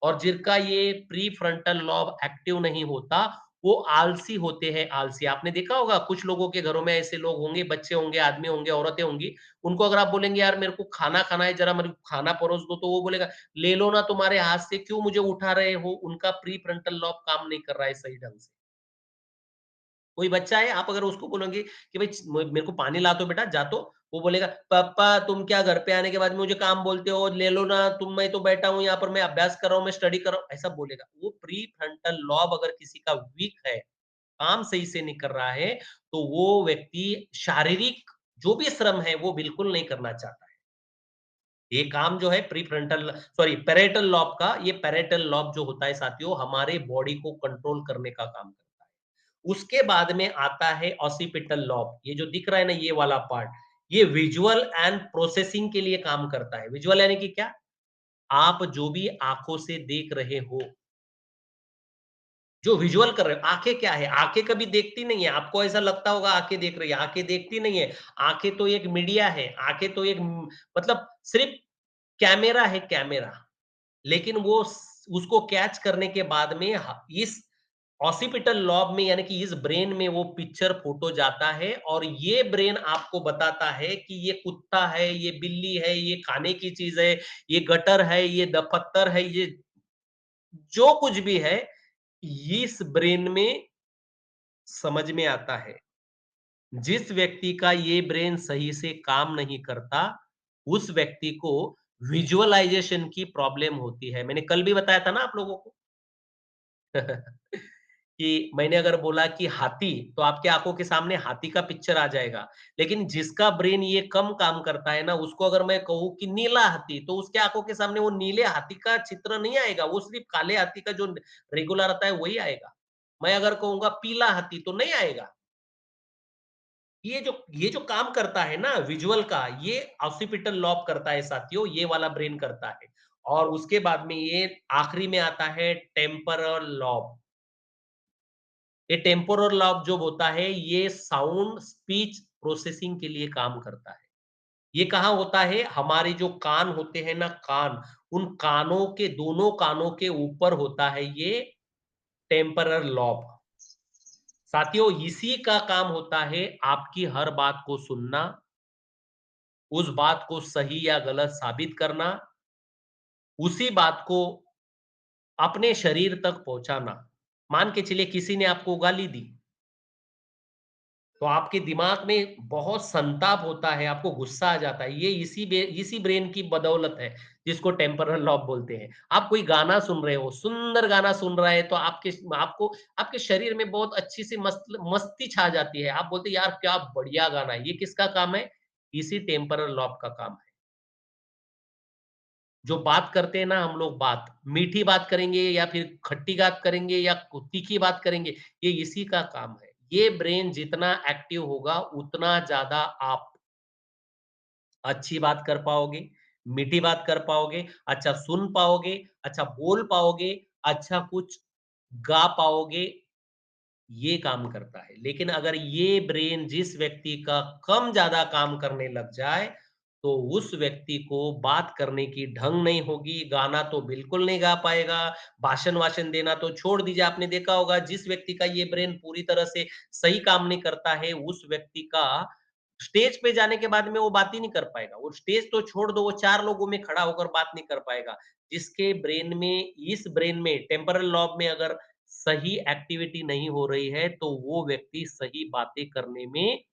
और जिनका ये प्री फ्रंटल लॉब एक्टिव नहीं होता, वो आलसी होते हैं, आलसी। आपने देखा होगा कुछ लोगों के घरों में ऐसे लोग होंगे, बच्चे होंगे, आदमी होंगे, औरतें होंगी, उनको अगर आप बोलेंगे यार मेरे को खाना खाना है, ज़रा मेरे को खाना परोस दो, तो वो बोलेगा ले लो ना तुम्हारे हाथ से, क्यों मुझे उठा रहे हो? उनका प्री फ्रंटल लॉब काम नहीं कर रहा है सही ढंग से। कोई बच्चा है, आप अगर उसको बोलोगे कि भाई मेरे को पानी ला दो बेटा, जा तो, वो बोलेगा पापा तुम क्या घर पे आने के बाद मुझे काम बोलते हो, ले लो ना तुम, मैं तो बैठा हूँ यहाँ पर, मैं अभ्यास कर रहा हूँ, मैं स्टडी कर रहा हूँ, ऐसा बोलेगा। वो प्री फ्रंटल लॉब अगर किसी का वीक है, काम सही से नहीं कर रहा है, तो वो व्यक्ति शारीरिक जो भी श्रम है वो बिल्कुल नहीं करना चाहता है। ये काम जो है pre frontal sorry parietal lobe का, ये पैरेटल लॉब जो होता है साथियों, हमारे बॉडी को कंट्रोल करने का काम करता है। उसके बाद में आता है ऑसिपिटल लॉब, ये जो दिख रहा है ना ये वाला पार्ट, ये विजुअल एंड प्रोसेसिंग के लिए काम करता है। विजुअल यानी कि क्या? आप जो भी आंखों से देख रहे हो, जो विजुअल कर रहे हो, आंखें क्या है? आंखें कभी देखती नहीं है। आपको ऐसा लगता होगा आंखें देख रही है, आंखें देखती नहीं है। आंखें तो एक मीडिया है, आंखें तो एक मतलब सिर्फ कैमरा है, कैमरा। लेकिन वो उसको कैच करने के बाद में इस ऑसिपिटल लॉब में यानी कि इस ब्रेन में वो पिक्चर फोटो जाता है और ये ब्रेन आपको बताता है कि ये कुत्ता है, ये बिल्ली है, ये खाने की चीज है, ये गटर है, ये पत्थर है, ये जो कुछ भी है, इस ब्रेन में समझ में आता है। जिस व्यक्ति का ये ब्रेन सही से काम नहीं करता, उस व्यक्ति को विजुअलाइजेशन की प्रॉब्लम होती है। मैंने कल भी बताया था ना आप लोगों को कि मैंने अगर बोला कि हाथी, तो आपकी आंखों के सामने हाथी का पिक्चर आ जाएगा। लेकिन जिसका ब्रेन ये कम काम करता है ना, उसको अगर मैं कहूँ कि नीला हाथी, तो उसके आंखों के सामने वो नीले हाथी का चित्र नहीं आएगा, वो सिर्फ काले हाथी का जो रेगुलर आता है वही आएगा। मैं अगर कहूँगा पीला हाथी तो नहीं आएगा। ये जो काम करता है ना विजुअल का, ये ऑसिपिटल लॉब करता है साथियों, ये वाला ब्रेन करता है। और उसके बाद में ये आखिरी में आता है टेम्पोरल लॉब। ये टेम्पोरल लॉब जो होता है, ये साउंड स्पीच प्रोसेसिंग के लिए काम करता है। ये कहाँ होता है? हमारे जो कान होते हैं ना, कान, उन कानों के, दोनों कानों के ऊपर होता है ये टेम्पोरल लॉब। साथियों, इसी का काम होता है आपकी हर बात को सुनना, उस बात को सही या गलत साबित करना, उसी बात को अपने शरीर तक पहुंचाना। मान के चलिए किसी ने आपको गाली दी, तो आपके दिमाग में बहुत संताप होता है, आपको गुस्सा आ जाता है। ये इसी ब्रेन की बदौलत है, जिसको टेम्पोरल लॉब बोलते हैं। आप कोई गाना सुन रहे हो, सुंदर गाना सुन रहा है, तो आपको आपके शरीर में बहुत अच्छी सी मस्ती छा जाती है। आप बोलते हैं, यार क्या बढ़िया गाना है। ये किसका काम है? इसी टेम्पोरल लॉब का काम है। जो बात करते हैं ना हम लोग, बात मीठी बात करेंगे या फिर खट्टी बात करेंगे या तीखी बात करेंगे, ये इसी का काम है। ये ब्रेन जितना एक्टिव होगा उतना ज्यादा आप अच्छी बात कर पाओगे, मीठी बात कर पाओगे, अच्छा सुन पाओगे, अच्छा बोल पाओगे, अच्छा कुछ गा पाओगे, ये काम करता है। लेकिन अगर ये ब्रेन जिस व्यक्ति का कम ज़्यादा काम करने लग जाए, तो उस व्यक्ति को बात करने की ढंग नहीं होगी, गाना तो बिल्कुल नहीं गा पाएगा, भाषण-वाषण देना तो छोड़ दीजिए। आपने देखा होगा जिस व्यक्ति का ये ब्रेन पूरी तरह से सही काम नहीं करता है, उस व्यक्ति का स्टेज पे जाने के बाद में वो बात ही नहीं कर पाएगा। वो स्टेज तो छोड़ दो, वो 4 लोगों में खड़ा होकर बात नहीं कर पाएगा। जिसके ब्रेन में, इस ब्रेन में टेम्पोरल लॉब में अगर सही एक्टिविटी नहीं हो रही है, तो वो व्यक्ति सही बातें करने में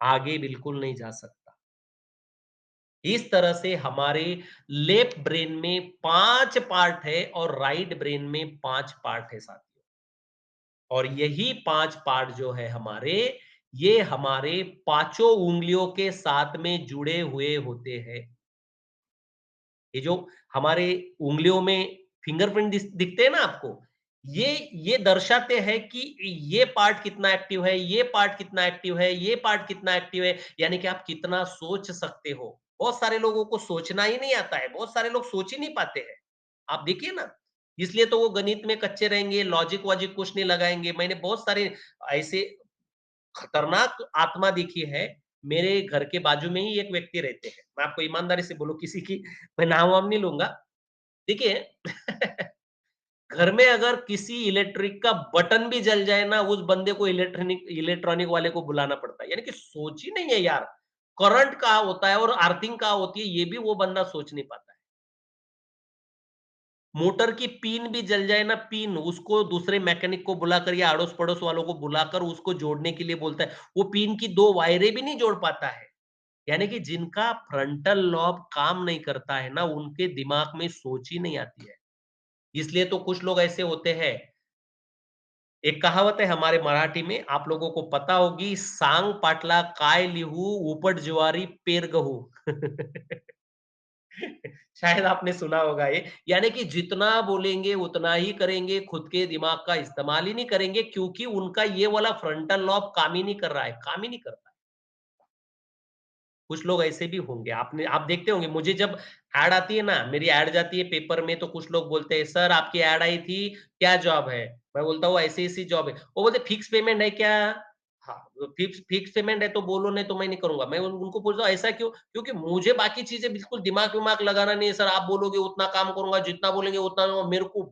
आगे बिल्कुल नहीं जा सकता। इस तरह से हमारे लेफ्ट ब्रेन में 5 पार्ट है और राइट ब्रेन में 5 पार्ट है साथियों। और यही 5 पार्ट जो है हमारे, ये हमारे पाँचों उँगलियों के साथ में जुड़े हुए होते हैं। ये जो हमारे उँगलियों में फिंगरप्रिंट दिखते हैं ना आपको, ये दर्शाते हैं कि ये पार्ट कितना एक्टिव है, ये पार्ट कितना एक्टिव है, ये पार्ट कितना एक्टिव है, यानी कि आप कितना सोच सकते हो। बहुत सारे लोगों को सोचना ही नहीं आता है, बहुत सारे लोग सोच ही नहीं पाते हैं। आप देखिए ना, इसलिए तो वो गणित में कच्चे रहेंगे, लॉजिक वॉजिक कुछ नहीं लगाएंगे। मैंने बहुत सारे ऐसे खतरनाक आत्मा देखी है। मेरे घर के बाजू में ही एक व्यक्ति रहते हैं। मैं आपको ईमानदारी से बोलूँ, किसी की मैं नाम-वाम नहीं लूँगा। देखिए घर में अगर किसी इलेक्ट्रिक का बटन भी जल जाए ना, उस बंदे को इलेक्ट्रॉनिक वाले को बुलाना पड़ता है। यानी कि सोच ही नहीं है यार। करंट कहाँ होता है और अर्थिंग कहाँ होती है, ये भी वो बंदा सोच नहीं पाता है। मोटर की पिन भी जल जाए ना, पिन, उसको दूसरे मैकेनिक को बुलाकर या अड़ोस-पड़ोस वालों को बुलाकर उसको जोड़ने के लिए बोलता है। वो पिन की 2 वायरें भी नहीं जोड़ पाता है। यानी कि जिनका फ्रंटल लॉब काम नहीं करता है ना, उनके दिमाग में सोच ही नहीं आती है। इसलिए तो कुछ लोग ऐसे होते हैं। एक कहावत है हमारे मराठी में, आप लोगों को पता होगी, "सांग पाटला काय लिहू, उपट ज्वारी पेर गहू." शायद आपने सुना होगा ये। यानी कि जितना बोलेंगे उतना ही करेंगे, खुद के दिमाग का इस्तेमाल ही नहीं करेंगे, क्योंकि उनका ये वाला फ्रंटल लॉब काम ही नहीं कर रहा है, काम ही नहीं करता है। कुछ लोग ऐसे भी होंगे, आप देखते होंगे, मुझे जब ऐड आती है ना, मेरी ऐड जाती है पेपर में, तो कुछ लोग बोलते हैं, "सर आपकी ऐड आई थी, क्या जॉब है?" मैं बोलता हूँ, "ऐसी-ऐसी जॉब है।" वो बोलते, "फिक्स पेमेंट है क्या?" हाँ, फिक्स फिक्स पेमेंट है तो बोलो, नहीं तो मैं नहीं करूँगा। मैं उनको पूछता हूँ, "ऐसा क्यों?" क्योंकि मुझे बाकी चीज़ें बिल्कुल दिमाग-विमाग लगाना नहीं है, सर आप बोलोगे उतना काम करूँगा, जितना बोलेंगे उतना, मेरे को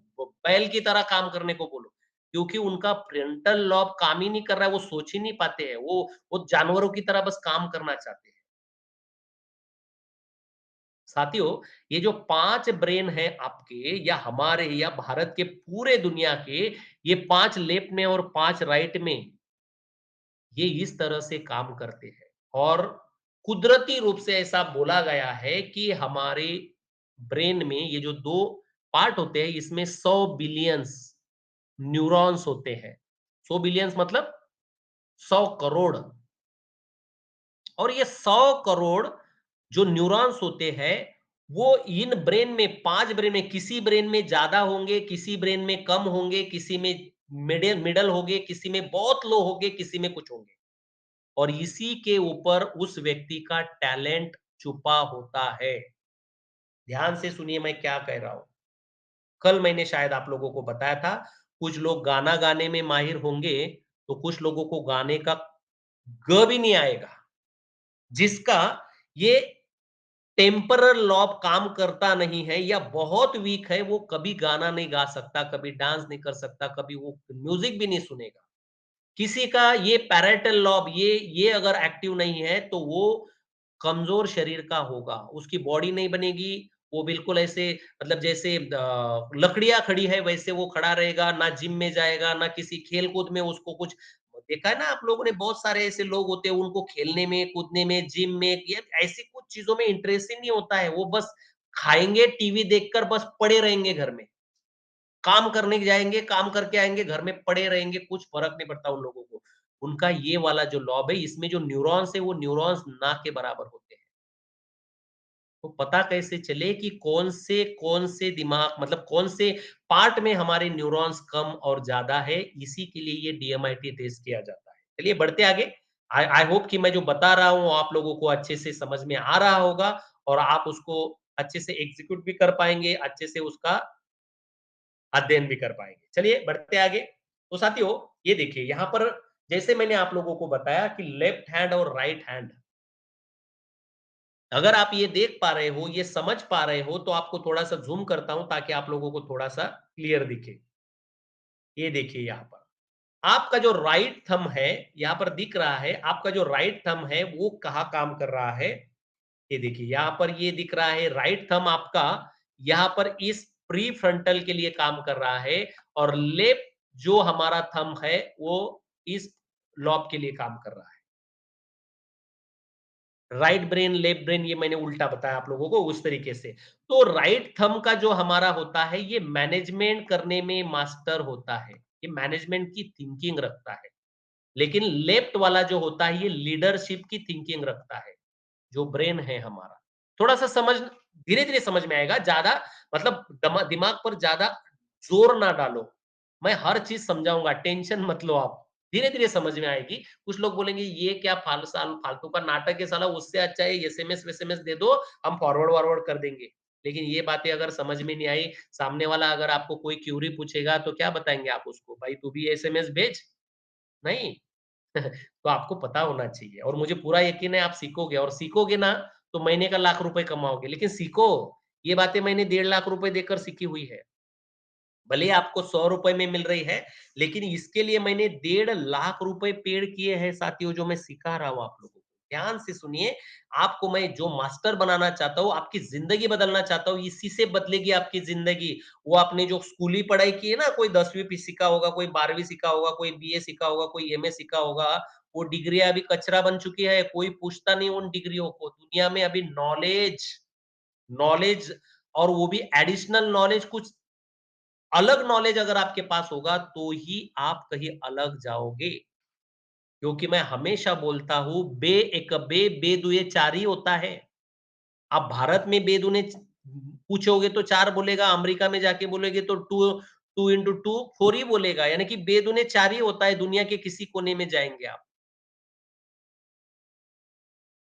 बैल की तरह काम करने को बोलो। क्योंकि उनका फ्रंटल लॉब काम ही नहीं कर रहा है, वो सोच ही नहीं पाते हैं, वो जानवरों की तरह बस काम करना चाहते हैं। साथियों, ये जो 5 ब्रेन हैं आपके या हमारे या भारत के पूरे दुनिया के, ये 5 लेफ्ट में और 5 राइट में, ये इस तरह से काम करते हैं और कुदरती रूप से ऐसा बोला गया है कि हमारे ब्रेन में ये जो 2 पार्ट होते हैं, इसमें 100 बिलियंस न्यूरॉन्स होते हैं। 100 बिलियंस मतलब 100 करोड़। और ये 100 करोड़ जो न्यूरॉन्स होते हैं, वो इन ब्रेन में 5 ब्रेन में, किसी ब्रेन में ज़्यादा होंगे, किसी ब्रेन में कम होंगे, किसी में मिडल मिडल होंगे, किसी में बहुत लो होंगे, किसी में कुछ होंगे। और इसी के ऊपर उस व्यक्ति का टैलेंट छुपा होता है। ध्यान से सुनिए मैं क्या कह रहा हूँ। कल मैंने शायद आप लोगों को बताया था, कुछ लोग गाना गाने में माहिर होंगे, तो कुछ लोगों को गाने का ग भी नहीं आएगा। जिसका ये टेम्परल लॉब काम करता नहीं है या बहुत वीक है, वो कभी गाना नहीं गा सकता, कभी डांस नहीं कर सकता, कभी वो म्यूजिक भी नहीं सुनेगा। किसी का ये पैरेटल लॉब, ये अगर एक्टिव नहीं है, तो वो कमजोर शरीर का होगा, उसकी बॉडी नहीं बनेगी, वो बिल्कुल ऐसे, मतलब जैसे लकड़ियां खड़ी है वैसे वो खड़ा रहेगा, ना जिम में जाएगा, ना किसी खेल कूद में उसको कुछ। देखा है ना आप लोगों ने, बहुत सारे ऐसे लोग होते हैं, उनको खेलने में, कूदने में, जिम में, ये ऐसी कुछ चीजों में इंटरेस्ट ही नहीं होता है, वो बस खाएंगे, टीवी देखकर बस पड़े रहेंगे घर में, काम करने जाएंगे, काम करके आएंगे, घर में पड़े रहेंगे, कुछ फर्क नहीं पड़ता उन लोगों को। उनका ये वाला जो लॉब है, इसमें जो न्यूरॉन्स है, वो न्यूरॉन्स ना के बराबर होते हैं। तो पता कैसे चले कि कौन से दिमाग, मतलब कौन से पार्ट में हमारे न्यूरॉन्स कम और ज्यादा है, इसी के लिए ये डीएमआईटी टेस्ट किया जाता है। चलिए बढ़ते आगे। आई आई होप कि मैं जो बता रहा हूँ आप लोगों को अच्छे से समझ में आ रहा होगा और आप उसको अच्छे से एग्जीक्यूट भी कर पाएंगे, अच्छे से उसका अध्ययन भी कर पाएंगे। चलिए बढ़ते आगे। तो साथियों, ये देखिए यहाँ पर, जैसे मैंने आप लोगों को बताया कि लेफ्ट हैंड और राइट हैंड, अगर आप ये देख पा रहे हो, ये समझ पा रहे हो, तो आपको थोड़ा सा जूम करता हूं ताकि आप लोगों को थोड़ा सा क्लियर दिखे। ये देखिए यहाँ पर आपका जो राइट थंब है, यहाँ पर दिख रहा है, आपका जो राइट थंब है वो कहाँ काम कर रहा है। ये देखिए यहाँ पर ये दिख रहा है, राइट थंब आपका यहाँ पर इस प्री फ्रंटल के लिए काम कर रहा है और लेफ्ट जो हमारा थंब है वो इस लॉब के लिए काम कर रहा है। राइट ब्रेन लेफ्ट ब्रेन, ये मैंने उल्टा बताया आप लोगों को उस तरीके से। तो राइट थंब का जो हमारा होता है, ये मैनेजमेंट करने में मास्टर होता है, ये मैनेजमेंट की थिंकिंग रखता है। लेकिन लेफ्ट वाला जो होता है, ये लीडरशिप की थिंकिंग रखता है, जो ब्रेन है हमारा। थोड़ा सा समझ, धीरे धीरे समझ में आएगा, ज्यादा मतलब दिमाग पर ज्यादा जोर ना डालो। मैं हर चीज समझाऊंगा, टेंशन मत लो आप, धीरे धीरे समझ में आएगी। कुछ लोग बोलेंगे ये क्या फालतू का नाटक है साला, उससे अच्छा है एसएमएस वेसएमएस दे दो, हम फॉरवर्ड वॉरवर्ड कर देंगे। लेकिन ये बातें अगर समझ में नहीं आई, सामने वाला अगर आपको कोई क्यूरी पूछेगा तो क्या बताएंगे आप उसको, भाई तू भी एसएमएस भेज? नहीं। तो आपको पता होना चाहिए और मुझे पूरा यकीन है आप सीखोगे, और सीखोगे ना तो महीने का लाख रुपए कमाओगे। लेकिन सीखो, ये बातें मैंने 1.5 लाख रुपए देकर सीखी हुई है। भले ही आपको 100 रुपए में मिल रही है, लेकिन इसके लिए मैंने 1.5 लाख रुपए पेड किए हैं साथियों, जो मैं सिखा रहा हूँ आप लोगों को। ध्यान से सुनिए, आपको मैं जो मास्टर बनाना चाहता हूँ, आपकी जिंदगी बदलना चाहता हूँ, इसी से बदलेगी आपकी जिंदगी। वो आपने जो स्कूली पढ़ाई की है ना, कोई 10वीं भी सीखा होगा, कोई 12वीं सीखा होगा, कोई बीए सीखा होगा, कोई एमए सीखा होगा, वो डिग्रियां अभी कचरा बन चुकी है, कोई पूछता नहीं उन डिग्रियों को। दुनिया में अभी नॉलेज नॉलेज और वो भी एडिशनल नॉलेज, कुछ अलग नॉलेज अगर आपके पास होगा तो ही आप कहीं अलग जाओगे। क्योंकि मैं हमेशा बोलता हूं, बे एक बे, बे दुए चार ही होता है। आप भारत में बे दूने पूछोगे तो चार बोलेगा, अमेरिका में जाके बोलेगे तो two, two into two four ही बोलेगा, यानी कि बे दूने चार ही होता है। दुनिया के किसी कोने में जाएंगे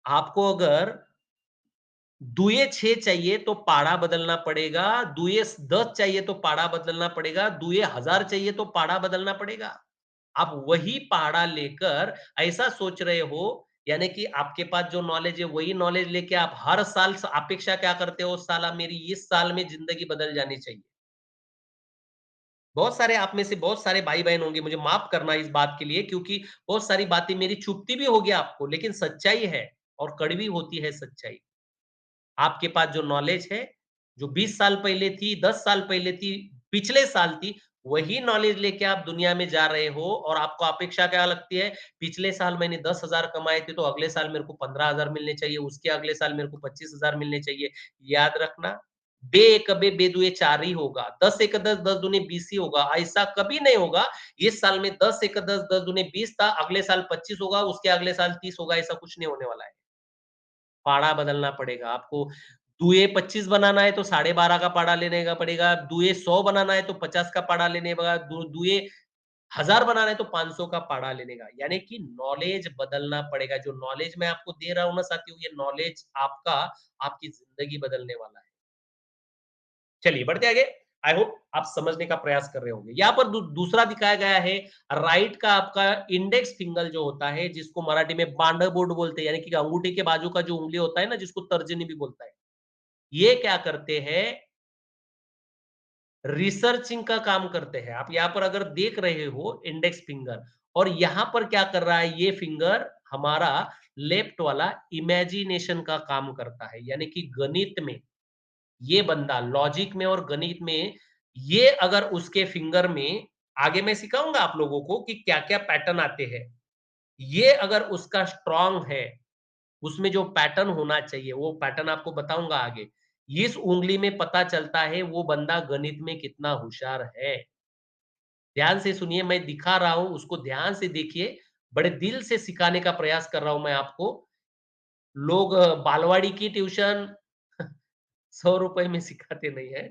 आपको अगर दुए 6 चाहिए तो पाड़ा बदलना पड़ेगा, दुए 10 चाहिए तो पाड़ा बदलना पड़ेगा, दुए 1000 चाहिए तो पाड़ा बदलना पड़ेगा। आप वही पहाड़ा लेकर ऐसा सोच रहे हो, यानी कि आपके पास जो नॉलेज है वही नॉलेज लेके आप हर साल अपेक्षा क्या करते हो, साला मेरी इस साल में जिंदगी बदल जानी चाहिए। बहुत सारे आप में से बहुत सारे भाई-बहन होंगे, मुझे माफ करना इस बात के लिए, क्योंकि बहुत सारी बातें मेरी चुभती भी होगी आपको, लेकिन सच्चाई है और कड़वी होती है सच्चाई। आपके पास जो नॉलेज है, जो 20 साल पहले थी, 10 साल पहले थी, पिछले साल थी, वही नॉलेज लेके आप दुनिया में जा रहे हो और आपको अपेक्षा क्या लगती है, पिछले साल मैंने 10,000 कमाए थे, तो अगले साल मेरे को 15,000 मिलने चाहिए, उसके अगले साल मेरे को 25,000 मिलने चाहिए। याद रखना, बे एक बे, बे दुए 4 ही होगा, 10 एक 10, 10 दूनी 20 ही होगा, ऐसा कभी नहीं होगा, इस साल में 10 एक 10, 10 दूनी 20 था, अगले साल 25 होगा, उसके अगले साल 30 होगा, ऐसा कुछ नहीं होने वाला है। पाड़ा बदलना पड़ेगा आपको। दुए 25 बनाना है तो 12.5 का पाड़ा लेने का पड़ेगा, दुए 100 बनाना है तो 50 का पाड़ा लेने का, दुए 1000 बनाना है तो 500 का पाड़ा लेने का। यानी कि नॉलेज बदलना पड़ेगा। जो नॉलेज मैं आपको दे रहा हूं ना साथियों, ये नॉलेज आपका आपकी जिंदगी बदलने वाला है। चलिए बढ़ते आगे। आई होप आप समझने का प्रयास कर रहे होंगे। यहाँ पर दूसरा दिखाया गया है, राइट का आपका इंडेक्स फिंगर जो होता है, जिसको मराठी में बांडा बोर्ड बोलते हैं, यानी कि अंगूठे के बाजू का जो उंगली होता है ना, जिसको तर्जनी भी बोलता है। ये क्या करते हैं, रिसर्चिंग का काम करते हैं। आप यहाँ पर अगर देख रहे हो इंडेक्स फिंगर, और यहाँ पर क्या कर रहा है ये फिंगर, हमारा लेफ्ट वाला इमेजिनेशन का काम करता है। यानी कि गणित में ये बंदा, लॉजिक में और गणित में, ये अगर उसके फिंगर में, आगे मैं सिखाऊंगा आप लोगों को कि क्या क्या पैटर्न आते हैं, ये अगर उसका स्ट्रांग है, उसमें जो पैटर्न होना चाहिए वो पैटर्न आपको बताऊंगा आगे। इस उंगली में पता चलता है वो बंदा गणित में कितना होशियार है। ध्यान से सुनिए, मैं दिखा रहा हूं, उसको ध्यान से देखिए, बड़े दिल से सिखाने का प्रयास कर रहा हूं मैं आपको। लोग बालवाड़ी की ट्यूशन 100 रुपए में सिखाते नहीं है,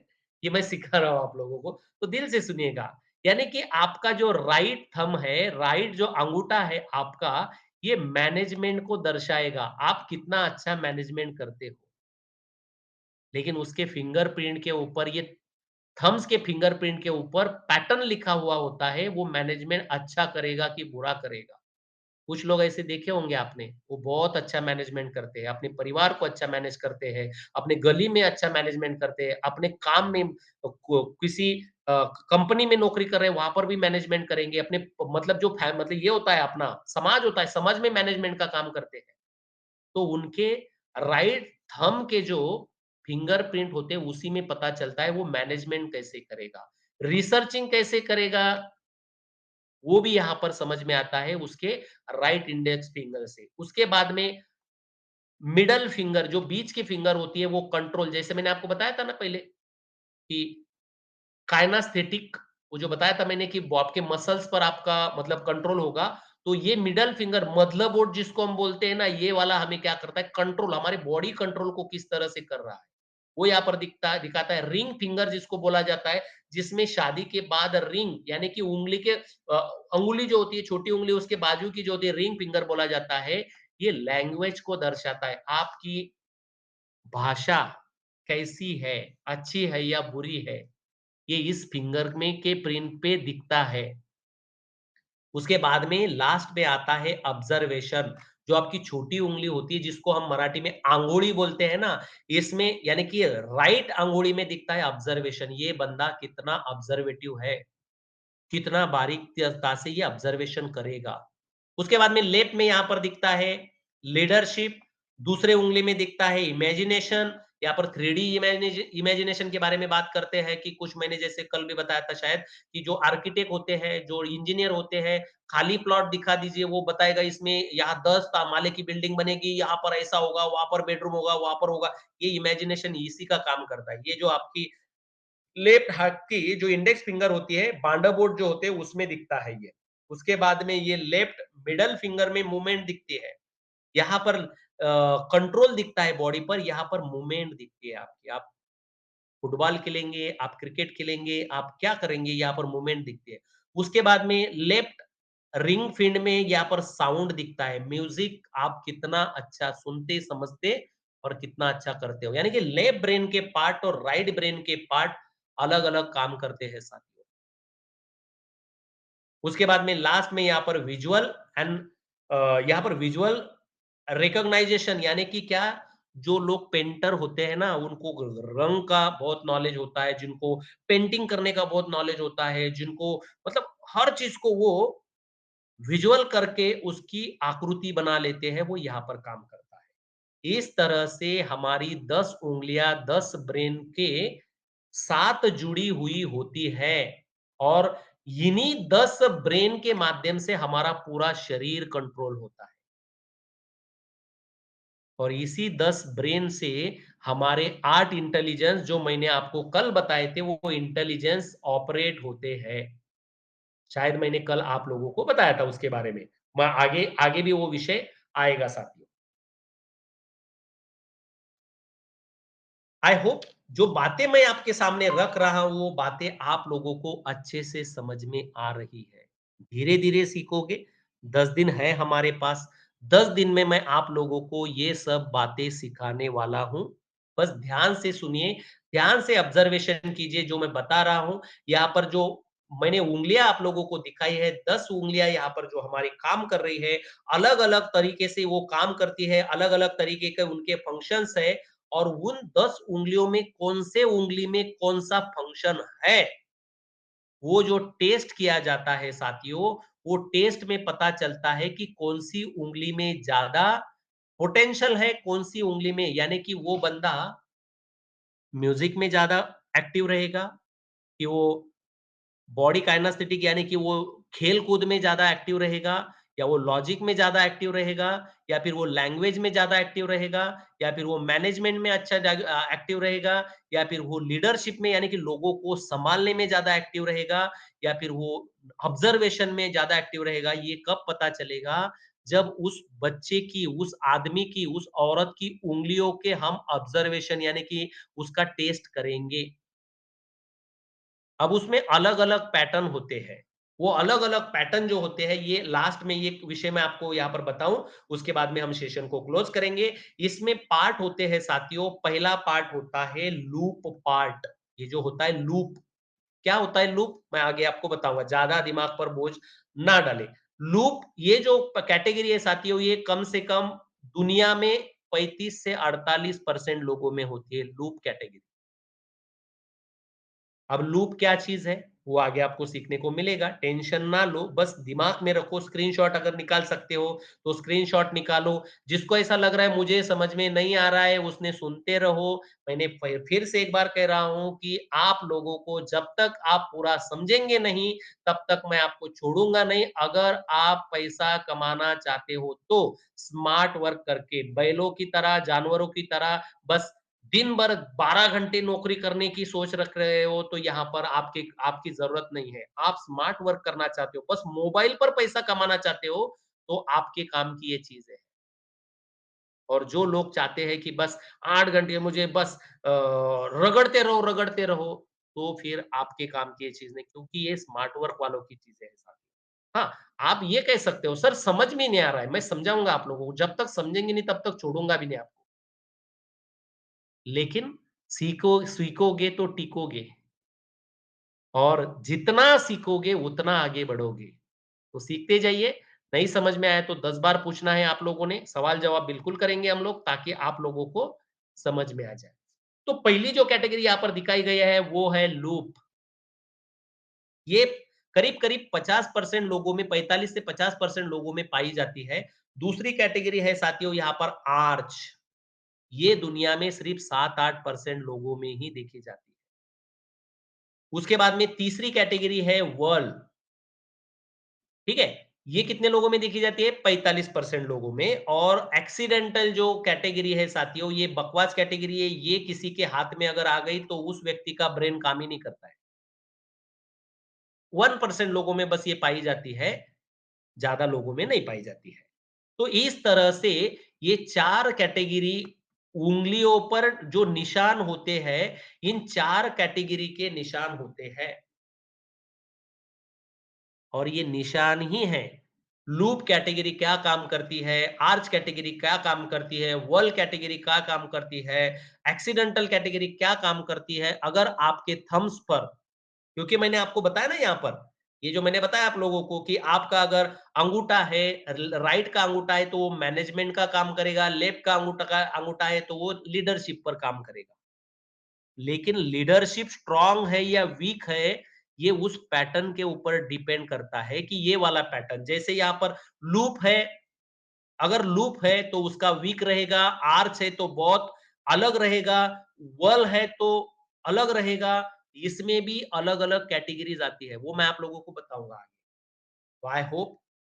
ये मैं सिखा रहा हूं आप लोगों को, तो दिल से सुनिएगा। यानी कि आपका जो राइट थंब है, राइट जो अंगूठा है आपका, ये मैनेजमेंट को दर्शाएगा, आप कितना अच्छा मैनेजमेंट करते हो। लेकिन उसके फिंगरप्रिंट के ऊपर, ये थंब्स के फिंगरप्रिंट के ऊपर पैटर्न लिखा हुआ होता है, वो मैनेजमेंट अच्छा करेगा कि बुरा करेगा। कुछ लोग ऐसे देखे होंगे आपने, वो बहुत अच्छा मैनेजमेंट करते हैं, अपने परिवार को अच्छा मैनेज करते हैं, अपने गली में अच्छा मैनेजमेंट करते हैं, अपने काम में किसी कंपनी में नौकरी कर रहे हैं, वहां पर भी मैनेजमेंट करेंगे, अपने मतलब जो मतलब ये होता है अपना समाज होता है, समाज में मैनेजमेंट का काम करते हैं। तो उनके राइट थंब के जो फिंगरप्रिंट होते हैं, उसी में पता चलता है वो मैनेजमेंट कैसे करेगा, रिसर्चिंग कैसे करेगा, वो भी यहाँ पर समझ में आता है उसके राइट इंडेक्स फिंगर से। उसके बाद में मिडल फिंगर, जो बीच की फिंगर होती है, वो कंट्रोल, जैसे मैंने आपको बताया था ना पहले कि काइनेस्थेटिक, वो जो बताया था मैंने कि वो आपके मसल्स पर आपका मतलब कंट्रोल होगा, तो ये मिडल फिंगर मदरबोर्ड जिसको हम बोलते हैं ना, ये वाला हमें क्या करता है, कंट्रोल, हमारे बॉडी कंट्रोल को किस तरह से कर रहा है, वो यहाँ पर दिखाता है। रिंग फिंगर जिसको बोला जाता है, जिसमें शादी के बाद रिंग, यानी कि उंगली के अंगुली जो होती है, छोटी उंगली, उसके बाजू की जो होती है, रिंग फिंगर बोला जाता है। ये लैंग्वेज को दर्शाता है, आपकी भाषा कैसी है, अच्छी है या बुरी है, ये इस फिंगर में के प्रिंट पे दिखता है। उसके बाद में लास्ट में आता है ऑब्जर्वेशन, जो आपकी छोटी उंगली होती है, जिसको हम मराठी में आंगुड़ी बोलते हैं ना, इसमें यानी कि राइट अंगुली में दिखता है ऑब्जर्वेशन, ये बंदा कितना ऑब्जर्वेटिव है, कितना बारीकता से ये ऑब्जर्वेशन करेगा। उसके बाद में लेफ्ट में यहाँ पर दिखता है लीडरशिप, दूसरे उंगली में दिखता है इमेजिनेशन। यहाँ पर 3D इमेजिनेशन के बारे में बात करते हैं कि कुछ मैंने जैसे कल भी बताया था शायद, कि जो आर्किटेक्ट होते हैं, जो इंजीनियर होते हैं, खाली प्लॉट दिखा दीजिए, वो बताएगा इसमें यहाँ 10 माले की बिल्डिंग बनेगी, यहाँ पर ऐसा होगा, वहां पर बेडरूम होगा, वहां पर होगा। ये इमेजिनेशन इसी का काम करता है। ये जो आपकी लेफ्ट हाथ की जो इंडेक्स फिंगर होती है, बांडा बोर्ड जो होते हैं, उसमें दिखता है ये। उसके बाद में ये लेफ्ट मिडल फिंगर में मूवमेंट दिखती है। यहाँ पर कंट्रोल दिखता है बॉडी पर, यहाँ पर मूवमेंट दिखती है आपकी। आप फुटबॉल खेलेंगे, आप क्रिकेट खेलेंगे, आप क्या करेंगे, यहाँ पर मूवमेंट दिखती है। उसके बाद में लेफ्ट रिंग फिंड में यहाँ पर साउंड दिखता है। म्यूजिक आप कितना अच्छा सुनते, समझते और कितना अच्छा करते हो। यानी कि लेफ्ट ब्रेन के पार्ट और राइट ब्रेन के पार्ट अलग-अलग काम करते हैं साथियों। उसके बाद में लास्ट में यहाँ पर विजुअल एंड यहाँ पर विजुअल रिकॉग्नाइजेशन यानी कि क्या, जो लोग पेंटर होते हैं ना, उनको रंग का बहुत नॉलेज होता है, जिनको पेंटिंग करने का बहुत नॉलेज होता है, जिनको मतलब हर चीज को वो विजुअल करके उसकी आकृति बना लेते हैं, वो यहाँ पर काम करता है। इस तरह से हमारी 10 उँगलियां 10 ब्रेन के साथ जुड़ी हुई होती है और इन्हीं 10 ब्रेन के माध्यम से हमारा पूरा शरीर कंट्रोल होता है और इसी 10 ब्रेन से हमारे 8 इंटेलिजेंस जो मैंने आपको कल बताए थे वो इंटेलिजेंस ऑपरेट होते हैं। शायद मैंने कल आप लोगों को बताया था उसके बारे में। मैं आगे आगे भी वो विषय आएगा साथियों। आई होप जो बातें मैं आपके सामने रख रहा हूं वो बातें आप लोगों को अच्छे से समझ में आ रही है। धीरे धीरे सीखोगे। 10 दिन है हमारे पास। 10 दिन में मैं आप लोगों को ये सब बातें सिखाने वाला हूं। बस ध्यान से सुनिए, ध्यान से ऑब्जर्वेशन कीजिए जो मैं बता रहा हूं। यहाँ पर जो मैंने उंगलियां आप लोगों को दिखाई है, 10 उंगलियां यहाँ पर जो हमारी काम कर रही है, अलग अलग तरीके से वो काम करती है, अलग अलग तरीके के उनके फंक्शंस है और उन 10 उँगलियों में कौन से उँगली में कौन-सा फंक्शन है, वो जो टेस्ट किया जाता है साथियों, वो टेस्ट में पता चलता है कि कौन-सी उँगली में ज़्यादा पोटेंशियल है, कौन-सी उँगली में यानी कि वो बंदा म्यूज़िक में ज़्यादा एक्टिव रहेगा, कि वो बॉडी काइनेस्थेटिक यानी कि वो खेल-कूद में ज़्यादा एक्टिव रहेगा या वो लॉजिक में ज़्यादा एक्टिव रहेगा या फिर वो लैंग्वेज में ज़्यादा एक्टिव रहेगा या फिर वो मैनेजमेंट में अच्छा एक्टिव रहेगा या फिर वो लीडरशिप में यानी कि लोगों को सँभालने में ज़्यादा एक्टिव रहेगा या फिर वो ऑब्जर्वेशन में ज़्यादा एक्टिव रहेगा। ये कब पता चलेगा? जब उस बच्चे की, उस आदमी की, उस औरत की उँगलियों के हम ऑब्जर्वेशन यानी कि उसका टेस्ट करेंगे। अब उसमें अलग-अलग पैटर्न होते हैं। वो अलग-अलग पैटर्न जो होते हैं, ये लास्ट में ये विषय मैं आपको यहाँ पर बताऊँ, उसके बाद में हम सेशन को क्लोज़ करेंगे। इसमें पार्ट होते हैं साथियों, पहला पार्ट होता है लूप पार्ट। ये जो होता है लूप, क्या होता है लूप? मैं आगे आपको बताऊँगा, ज़्यादा दिमाग पर बोझ ना डालें। लूप ये जो कैटेगरी है साथियों, ये कम से कम दुनिया में 35 से 48% लोगों में होती है लूप कैटेगरी। अब लूप क्या चीज़ है, वो आगे आपको सीखने को मिलेगा, टेंशन ना लो, बस दिमाग में रखो, स्क्रीनशॉट अगर निकाल सकते हो, तो स्क्रीनशॉट निकालो। जिसको ऐसा लग रहा है मुझे समझ में नहीं आ रहा है, उसने सुनते रहो। मैंने फिर से एक बार कह रहा हूँ कि आप लोगों को जब तक आप पूरा समझेंगे नहीं, तब तक मैं आपको छोड़ूँगा नहीं। अगर आप पैसा कमाना चाहते हो, तो स्मार्ट वर्क करके, बैलों की तरह, जानवरों की तरह बस दिन भर 12 घंटे नौकरी करने की सोच रख रहे हो तो यहाँ पर आपकी ज़रूरत नहीं है। आप स्मार्ट वर्क करना चाहते हो, बस मोबाइल पर पैसा कमाना चाहते हो, तो आपके काम की ये चीज़ है। और जो लोग चाहते हैं कि बस 8 घंटे मुझे बस रगड़ते रहो, तो फिर आपके काम की ये चीज़ नहीं क्योंकि ये स्मार्ट वर्क वालों की चीज़ें हैं साथियों। हाँ, आप ये कह सकते हो सर समझ में नहीं आ रहा है, मैं समझाऊँगा आप लोगों को, जब तक समझेंगे नहीं तब तक छोड़ूँगा भी नहीं आपको। लेकिन सीखोगे तो टिकोगे और जितना सीखोगे उतना आगे बढ़ोगे। तो सीखते जाइए, नहीं समझ में आया तो 10 बार पूछना है आप लोगों ने, सवाल-जवाब बिल्कुल करेंगे हम लोग ताकि आप लोगों को समझ में आ जाए। तो पहली जो कैटेगरी यहाँ पर दिखाई गई है वो है लूप। ये करीब-करीब 50% लोगों में 45 से 50% लोगों में पाई जाती है। दूसरी कैटेगरी है साथियों यहाँ पर आर्च। ये दुनिया में सिर्फ 7-8% लोगों में ही देखी जाती है। उसके बाद में तीसरी कैटेगरी है वर्ल, ठीक है? ये कितने लोगों में देखी जाती है? 45% लोगों में और एक्सीडेंटल जो कैटेगरी है साथियों, ये बकवास कैटेगरी है, ये किसी के हाथ में अगर आ गई तो उस व्यक्ति का ब्रेन काम ही नहीं करता है। 1% लोगों में बस ये पाई जाती है, ज़्यादा लोगों में नहीं पाई जाती है। तो इस तरह से ये 4 कैटेगरी उँगलियों पर जो निशान होते हैं, इन 4 कैटेगरी के निशान होते हैं। और ये निशान ही हैं लूप कैटेगरी क्या काम करती है, आर्च कैटेगरी क्या काम करती है, वर्ल कैटेगरी क्या काम करती है, एक्सीडेंटल कैटेगरी क्या काम करती है। अगर आपके थम्स पर, क्योंकि मैंने आपको बताया ना यहाँ पर, ये जो मैंने बताया आप लोगों को कि आपका अगर अंगूठा है, राइट का अंगूठा है तो वो मैनेजमेंट का काम करेगा, लेफ्ट का अंगूठा है तो वो लीडरशिप पर काम करेगा। लेकिन लीडरशिप स्ट्रांग है या वीक है, ये उस पैटर्न के ऊपर डिपेंड करता है कि ये वाला पैटर्न, जैसे यहाँ पर लूप है, अगर लूप है तो उसका वीक रहेगा, आर्च है तो बहुत अलग रहेगा, वर्ल है तो अलग रहेगा। इसमें भी अलग-अलग कैटेगरीज़ आती है, वो मैं आप लोगों को बताऊँगा आगे। तो आई होप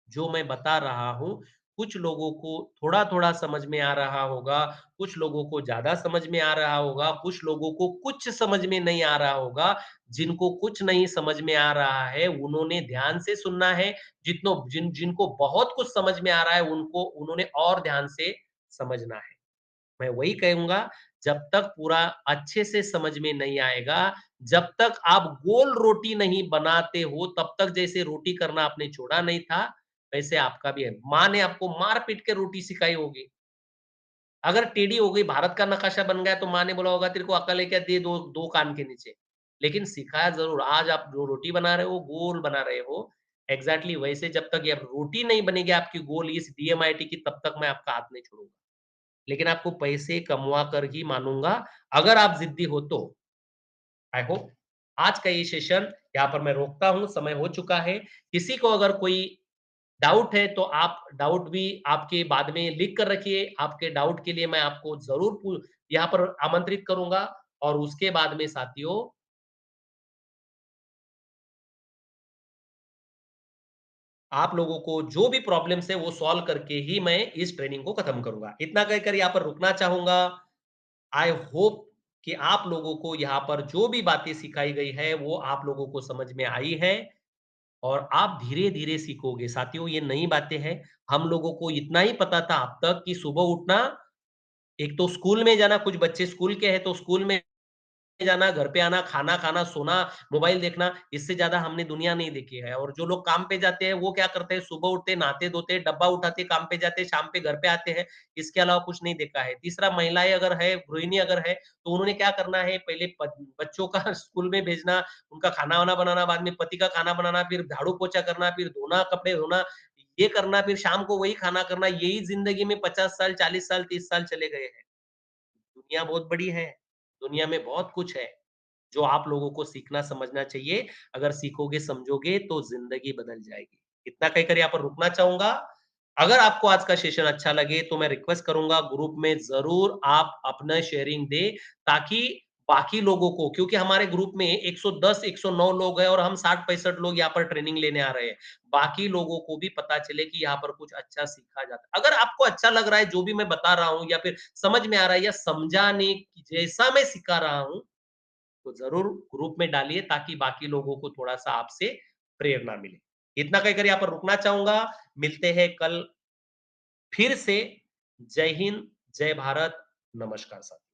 जो मैं बता रहा हूँ, कुछ लोगों को थोड़ा-थोड़ा समझ में आ रहा होगा, कुछ लोगों को ज़्यादा समझ में आ रहा होगा, कुछ लोगों को कुछ समझ में नहीं आ रहा होगा। जिनको कुछ नहीं समझ में आ रहा है, उन्होंने ध्यान से सुनना है, जिनको बहुत कुछ समझ में आ रहा है, उन्होंने और ध्यान से समझना है। मैं वही कहूँगा, जब तक पूरा अच्छे से समझ में नहीं आएगा, जब तक आप गोल रोटी नहीं बनाते हो, तब तक जैसे रोटी करना आपने छोड़ा नहीं था, वैसे आपका भी है। माँ ने आपको मार-पीट के रोटी सिखाई होगी। अगर टेढ़ी हो गई, भारत का नकाशा बन गया, तो माँ ने बोला होगा, "तेरे को अकल है क्या? दे दो 2 कान के नीचे।" लेकिन सिखाया ज़रूर। आज आप जो रोटी बना रहे हो, गोल बना रहे हो। एग्ज़ैक्टली वैसे जब तक ये रोटी नहीं बनेगी आपकी गोल इस डीएमआईटी की, तब तक मैं आपका हाथ नहीं छोड़ूँगा। लेकिन आपको पैसे कमवा कर ही मानूँगा, अगर आप ज़िद्दी हो तो। आई होप आज का ये सेशन यहाँ पर मैं रोकता हूँ, समय हो चुका है। किसी को अगर कोई डाउट है तो आप डाउट भी आपके बाद में लिख कर रखिए। आपके डाउट के लिए मैं आपको ज़रूर यहाँ पर आमंत्रित करूँगा और उसके बाद में साथियों आप लोगों को जो भी प्रॉब्लम्स है वो सॉल्व करके ही मैं इस ट्रेनिंग को खत्म करूँगा। इतना कहकर यहाँ पर रुकना चाहूँगा। आई होप कि आप लोगों को यहाँ पर जो भी बातें सिखाई गई है, वो आप लोगों को समझ में आई है और आप धीरे-धीरे सीखोगे। साथियों, ये नई बातें हैं। हम लोगों को इतना ही पता था अब तक कि सुबह उठना, एक तो स्कूल में जाना, कुछ बच्चे स्कूल के हैं तो स्कूल में जाना, घर पे आना, खाना खाना, सोना, मोबाइल देखना, इससे ज़्यादा हमने दुनिया नहीं देखी है। और जो लोग काम पे जाते हैं, वो क्या करते हैं, सुबह उठते, नहाते-धोते, डब्बा उठाते, काम पे जाते, शाम पे घर पे आते हैं। इसके अलावा कुछ नहीं देखा है। तीसरा, महिलाएँ अगर है, गृहिणी अगर है, तो उन्होंने क्या करना है, पहले बच्चों का स्कूल में भेजना, उनका खाना-वाना बनाना, बाद में पति का खाना बनाना, फिर झाड़ू-पोछा करना, फिर धोना, कपड़े धोना, ये करना, फिर शाम को वही खाना करना, यही ज़िंदगी में 50 साल, 40 साल, 30 साल चले गए हैं। दुनिया बहुत बड़ी है, दुनिया में बहुत कुछ है। जो आप लोगों को सीखना समझना चाहिए। अगर सीखोगे, समझोगे तो ज़िंदगी बदल जाएगी। इतना कहकर यहाँ पर रुकना चाहूँगा। अगर आपको आज का सेशन अच्छा लगे तो मैं रिक्वेस्ट करूँगा ग्रुप में ज़रूर आप अपना शेयरिंग दें ताकि बाकी लोगों को, क्योंकि हमारे ग्रुप में 110 109 लोग हैं और हम 60-65 लोग यहाँ पर ट्रेनिंग लेने आ रहे हैं। बाकी लोगों को भी पता चले कि यहाँ पर कुछ अच्छा सीखा जाता है। अगर आपको अच्छा लग रहा है जो भी मैं बता रहा हूँ या फिर समझ में आ रहा है या समझाने जैसा मैं सिखा रहा हूँ, तो ज़रूर ग्रुप में डालिए ताकि बाकी लोगों को थोड़ा-सा आपसे प्रेरणा मिले। इतना कहकर यहाँ पर रुकना चाहूँगा। मिलते हैं कल फिर से। जय हिंद, जय भारत, नमस्कार साथियों।